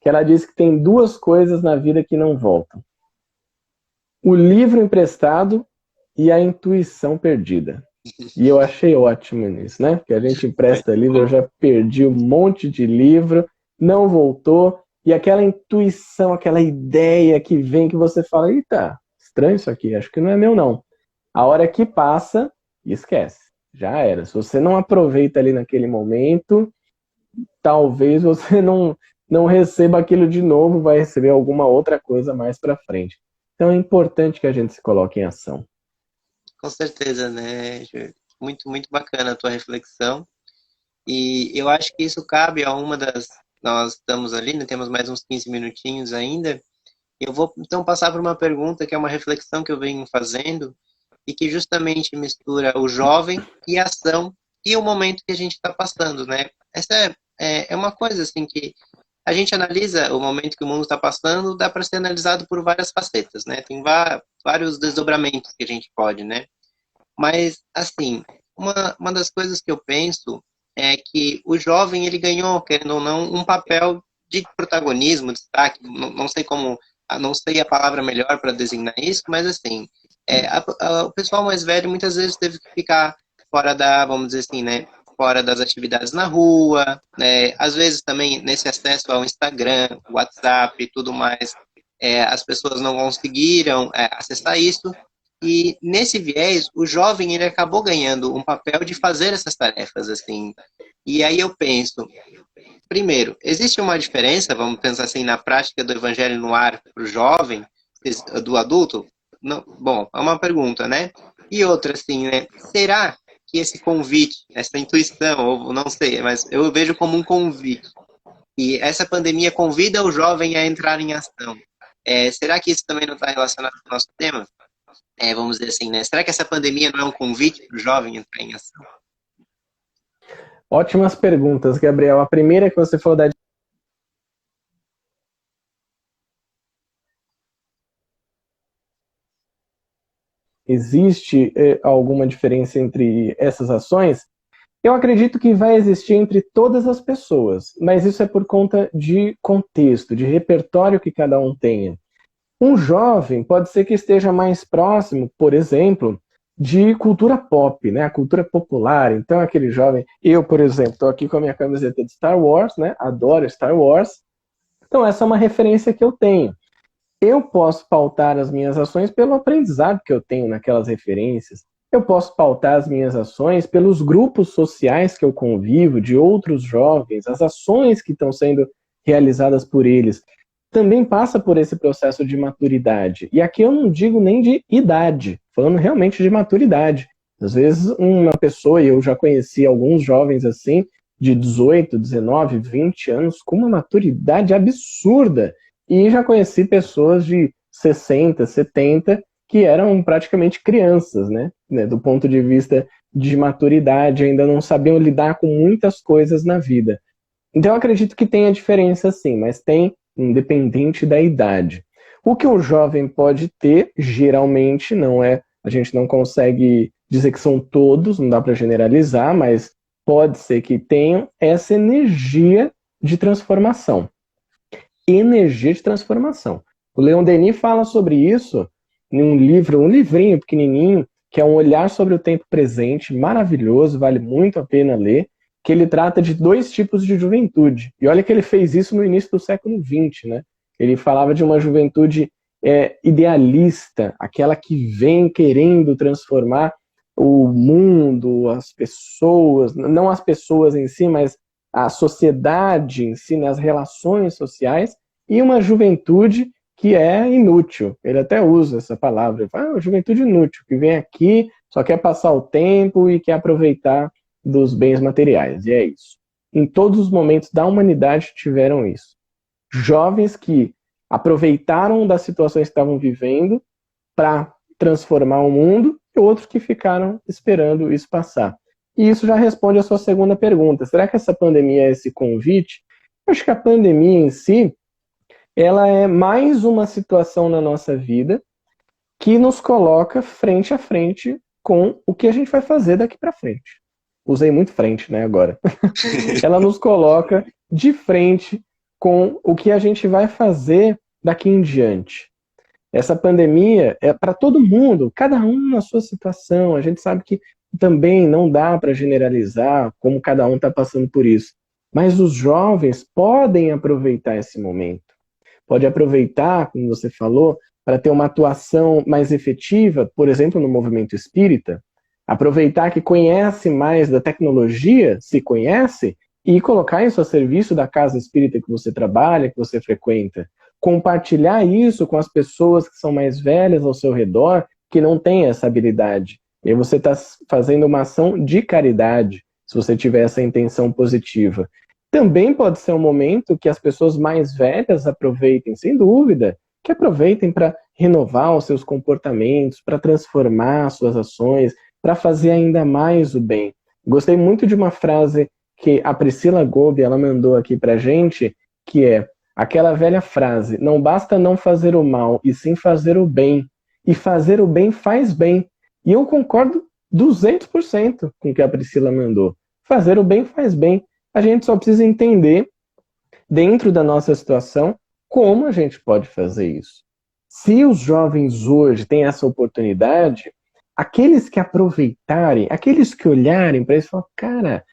que ela diz que tem duas coisas na vida que não voltam: o livro emprestado e a intuição perdida. E eu achei ótimo nisso, né? Que a gente empresta livro, eu já perdi um monte de livro, não voltou, e aquela intuição, aquela ideia que vem que você fala, eita, estranho isso aqui, acho que não é meu não. A hora que passa, esquece, já era. Se você não aproveita ali naquele momento, talvez você não receba aquilo de novo, vai receber alguma outra coisa mais pra frente. Então é importante que a gente se coloque em ação. Com certeza, né, Júlio? Muito, muito bacana a tua reflexão. E eu acho que isso cabe a uma das... Nós estamos ali, né, temos mais uns 15 minutinhos ainda. Eu vou, então, passar por uma pergunta que é uma reflexão que eu venho fazendo e que justamente mistura o jovem e a ação e o momento que a gente está passando, né? Essa é uma coisa, assim, que a gente analisa o momento que o mundo está passando, dá para ser analisado por várias facetas, né? Tem vários desdobramentos que a gente pode, né? Mas, assim, uma das coisas que eu penso é que o jovem, ele ganhou, querendo ou não, um papel de protagonismo, destaque, não sei como, não sei a palavra melhor para designar isso, mas, assim, o pessoal mais velho muitas vezes teve que ficar fora vamos dizer assim, né? Fora das atividades na rua, né? Às vezes também nesse acesso ao Instagram, WhatsApp e tudo mais, as pessoas não conseguiram acessar isso, e nesse viés, o jovem ele acabou ganhando um papel de fazer essas tarefas, assim. E aí eu penso, primeiro, existe uma diferença, vamos pensar assim, na prática do evangelho no ar para o jovem, do adulto? Não, bom, é uma pergunta, né? E outra, assim, né? Será que esse convite, essa intuição, ou não sei, mas eu vejo como um convite, e essa pandemia convida o jovem a entrar em ação. Será que isso também não está relacionado com o nosso tema? Vamos dizer assim, né? Será que essa pandemia não é um convite para o jovem entrar em ação? Ótimas perguntas, Gabriel. A primeira que você falou da... Existe alguma diferença entre essas ações? Eu acredito que vai existir entre todas as pessoas, mas isso é por conta de contexto, de repertório que cada um tenha. Um jovem pode ser que esteja mais próximo, por exemplo, de cultura pop, né? A cultura popular. Então, aquele jovem... Eu, por exemplo, estou aqui com a minha camiseta de Star Wars, né? Adoro Star Wars. Então, essa é uma referência que eu tenho. Eu posso pautar as minhas ações pelo aprendizado que eu tenho naquelas referências. Eu posso pautar as minhas ações pelos grupos sociais que eu convivo, de outros jovens, as ações que estão sendo realizadas por eles. Também passa por esse processo de maturidade. E aqui eu não digo nem de idade, falando realmente de maturidade. Às vezes uma pessoa, e eu já conheci alguns jovens assim, de 18, 19, 20 anos, com uma maturidade absurda. E já conheci pessoas de 60, 70, que eram praticamente crianças, né? Do ponto de vista de maturidade, ainda não sabiam lidar com muitas coisas na vida. Então eu acredito que tem a diferença sim, mas tem independente da idade. O que o jovem pode ter, geralmente, não é, a gente não consegue dizer que são todos, não dá para generalizar, mas pode ser que tenham essa energia de transformação. Energia de transformação. O Leon Denis fala sobre isso em um livro, um livrinho pequenininho, que é um olhar sobre o tempo presente, maravilhoso, vale muito a pena ler, que ele trata de 2 tipos de juventude. E olha que ele fez isso no início do século XX, né? Ele falava de uma juventude idealista, aquela que vem querendo transformar o mundo, as pessoas, não as pessoas em si, mas a sociedade em si, nas relações sociais, e uma juventude que é inútil. Ele até usa essa palavra, ele fala, juventude inútil, que vem aqui, só quer passar o tempo e quer aproveitar dos bens materiais, e é isso. Em todos os momentos da humanidade tiveram isso. Jovens que aproveitaram das situações que estavam vivendo para transformar o mundo, e outros que ficaram esperando isso passar. E isso já responde a sua segunda pergunta. Será que essa pandemia é esse convite? Eu acho que a pandemia em si, ela é mais uma situação na nossa vida que nos coloca frente a frente com o que a gente vai fazer daqui para frente. Usei muito frente, né, agora. Ela nos coloca de frente com o que a gente vai fazer daqui em diante. Essa pandemia é para todo mundo, cada um na sua situação. A gente sabe que também não dá para generalizar como cada um está passando por isso. Mas os jovens podem aproveitar esse momento. Pode aproveitar, como você falou, para ter uma atuação mais efetiva, por exemplo, no movimento espírita. Aproveitar que conhece mais da tecnologia, se conhece, e colocar isso a serviço da casa espírita que você trabalha, que você frequenta. Compartilhar isso com as pessoas que são mais velhas ao seu redor, que não têm essa habilidade. E aí você está fazendo uma ação de caridade, se você tiver essa intenção positiva. Também pode ser um momento que as pessoas mais velhas aproveitem, sem dúvida, que aproveitem para renovar os seus comportamentos, para transformar suas ações, para fazer ainda mais o bem. Gostei muito de uma frase que a Priscila Gobi, ela mandou aqui para a gente, que é aquela velha frase, não basta não fazer o mal, e sim fazer o bem. E fazer o bem faz bem. E eu concordo 200% com o que a Priscila mandou. Fazer o bem faz bem. A gente só precisa entender, dentro da nossa situação, como a gente pode fazer isso. Se os jovens hoje têm essa oportunidade, aqueles que aproveitarem, aqueles que olharem para isso e falar, cara,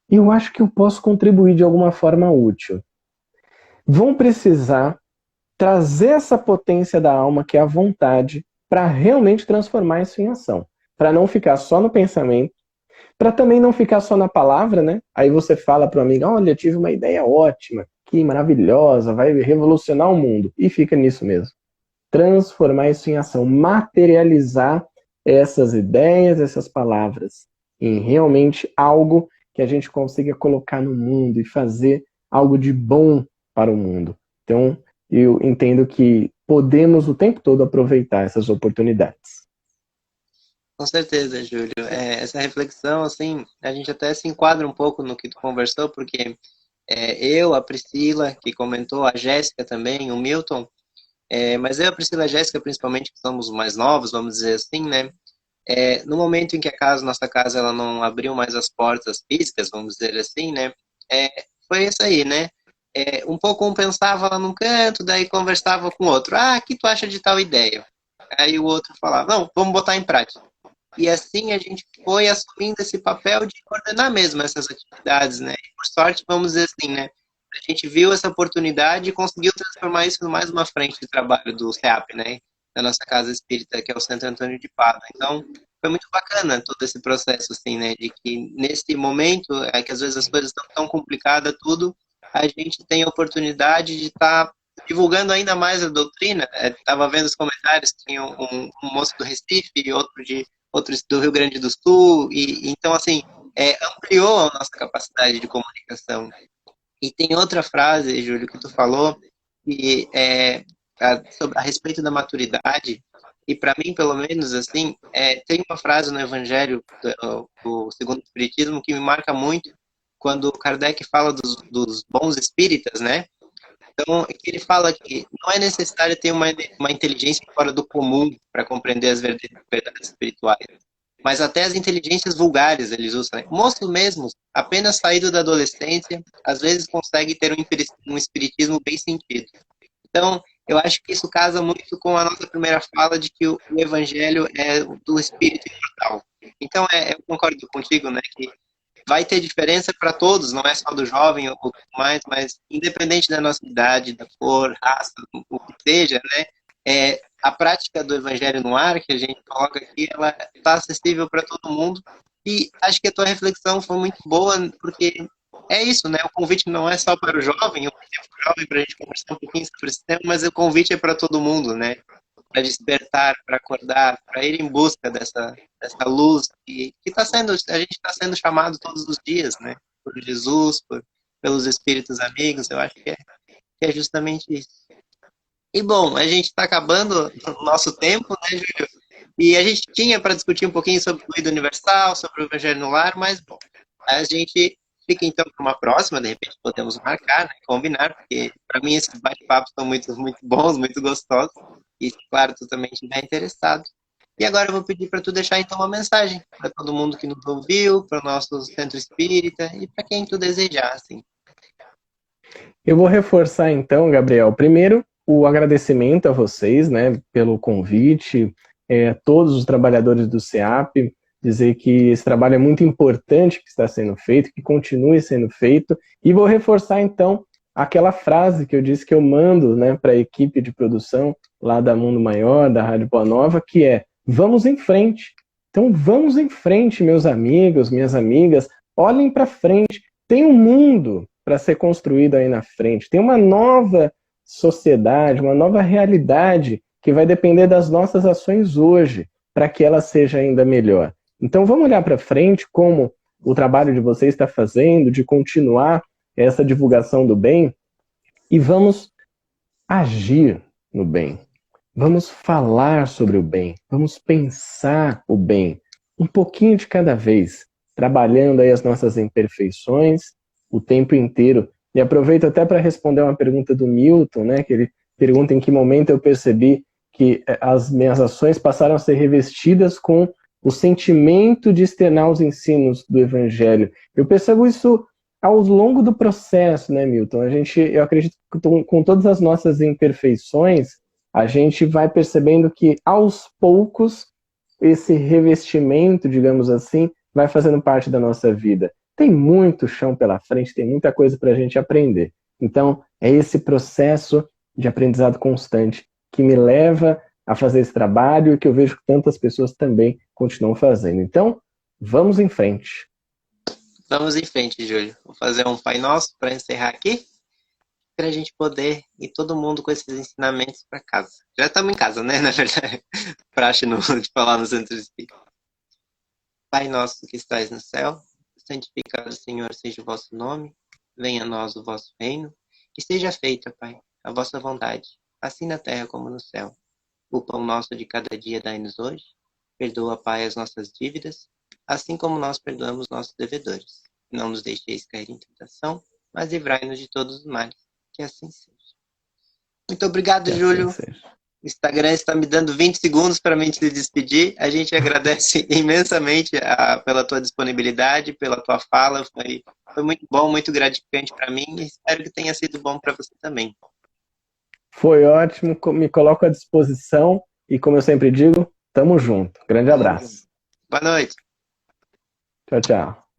eu acho que eu posso contribuir de alguma forma útil, vão precisar trazer essa potência da alma, que é a vontade, para realmente transformar isso em ação. Para não ficar só no pensamento, para também não ficar só na palavra, né? Aí você fala para o amigo, olha, eu tive uma ideia ótima, que maravilhosa, vai revolucionar o mundo. E fica nisso mesmo. Transformar isso em ação, materializar essas ideias, essas palavras, em realmente algo que a gente consiga colocar no mundo e fazer algo de bom para o mundo. Então, eu entendo que podemos o tempo todo aproveitar essas oportunidades. Com certeza, Júlio. Essa reflexão, assim, a gente até se enquadra um pouco no que tu conversou, porque eu, a Priscila, que comentou, a Jéssica também, o Milton, mas eu, a Priscila e a Jéssica, principalmente, que somos mais novos, vamos dizer assim, né? No momento em que nossa casa, ela não abriu mais as portas físicas, vamos dizer assim, né? Foi isso aí, né? Um pouco um pensava lá num canto, daí conversava com o outro. Ah, o que tu acha de tal ideia? Aí o outro falava, não, vamos botar em prática. E assim a gente foi assumindo esse papel de coordenar mesmo essas atividades, né? E por sorte, vamos dizer assim, né? A gente viu essa oportunidade e conseguiu transformar isso em mais uma frente de trabalho do CEAP, né? Da nossa casa espírita, que é o Santo Antônio de Pádua. Então, foi muito bacana todo esse processo, assim, né? De que nesse momento, que às vezes as coisas estão tão complicadas, tudo, a gente tem a oportunidade de estar divulgando ainda mais a doutrina. Estava vendo os comentários, tinha um moço do Recife e outro de outros do Rio Grande do Sul, e então, assim, ampliou a nossa capacidade de comunicação. E tem outra frase, Júlio, que tu falou, que a respeito da maturidade, e para mim, pelo menos, assim, tem uma frase no Evangelho do Segundo Espiritismo que me marca muito, quando Kardec fala dos bons espíritas, né? Então, ele fala que não é necessário ter uma inteligência fora do comum para compreender as verdades espirituais, mas até as inteligências vulgares eles usam. Né? Moço mesmo, apenas saído da adolescência, às vezes consegue ter um espiritismo bem sentido. Então, eu acho que isso casa muito com a nossa primeira fala de que o evangelho é do espírito imortal. Então, eu concordo contigo, né, que vai ter diferença para todos, não é só do jovem ou tudo mais, mas independente da nossa idade, da cor, raça, o que seja, né, a prática do evangelho no ar, que a gente coloca aqui, ela está acessível para todo mundo. E acho que a tua reflexão foi muito boa, porque é isso, né? O convite não é só para o jovem, para a gente conversar um pouquinho sobre esse tema, mas o convite é para todo mundo, né? Para despertar, para acordar, para ir em busca dessa luz que tá sendo, a gente está sendo chamado todos os dias, né? Por Jesus, pelos espíritos amigos, eu acho que é justamente isso. E bom, a gente está acabando o nosso tempo, né, Júlio? E a gente tinha para discutir um pouquinho sobre o Ruído Universal, sobre o Evangelho no Lar, mas bom, a gente fica então para uma próxima, de repente podemos marcar, né, combinar, porque para mim esses bate-papos são muito, muito bons, muito gostosos, e claro, tu também estiver interessado. E agora eu vou pedir para tu deixar então uma mensagem para todo mundo que nos ouviu, para o nosso centro espírita e para quem tu desejar, assim. Eu vou reforçar então, Gabriel, primeiro o agradecimento a vocês, né, pelo convite, a todos os trabalhadores do SEAP, dizer que esse trabalho é muito importante que está sendo feito, que continue sendo feito, e vou reforçar então aquela frase que eu disse que eu mando, né, para a equipe de produção lá da Mundo Maior, da Rádio Boa Nova, que é: vamos em frente. Então vamos em frente, meus amigos, minhas amigas, olhem para frente, tem um mundo para ser construído aí na frente, tem uma nova sociedade, uma nova realidade que vai depender das nossas ações hoje, para que ela seja ainda melhor. Então vamos olhar para frente como o trabalho de vocês está fazendo, de continuar essa divulgação do bem, e vamos agir no bem. Vamos falar sobre o bem, vamos pensar o bem, um pouquinho de cada vez, trabalhando aí as nossas imperfeições o tempo inteiro. E aproveito até para responder uma pergunta do Milton, né, que ele pergunta em que momento eu percebi que as minhas ações passaram a ser revestidas com o sentimento de externar os ensinos do Evangelho. Eu percebo isso ao longo do processo, né, Milton? Eu acredito que com todas as nossas imperfeições, a gente vai percebendo que, aos poucos, esse revestimento, digamos assim, vai fazendo parte da nossa vida. Tem muito chão pela frente, tem muita coisa para a gente aprender. Então, é esse processo de aprendizado constante que me leva a fazer esse trabalho e que eu vejo que tantas pessoas também continuam fazendo. Então, vamos em frente. Vamos em frente, Júlio. Vou fazer um Pai Nosso para encerrar aqui, para a gente poder ir todo mundo com esses ensinamentos para casa. Já estamos em casa, né? Na verdade, praxe de falar no centro espírita. Pai nosso que estais no céu, santificado, Senhor, seja o vosso nome, venha a nós o vosso reino, e seja feita, Pai, a vossa vontade, assim na terra como no céu. O pão nosso de cada dia dai-nos hoje, perdoa, Pai, as nossas dívidas, assim como nós perdoamos nossos devedores. Não nos deixeis cair em tentação, mas livrai-nos de todos os males. Que assim seja. Muito obrigado, que Júlio. Assim o Instagram está me dando 20 segundos para mim te despedir. A gente agradece imensamente pela tua disponibilidade, pela tua fala. Foi muito bom, muito gratificante para mim e espero que tenha sido bom para você também. Foi ótimo, me coloco à disposição e, como eu sempre digo, tamo junto. Grande abraço. Boa noite. Tchau, tchau.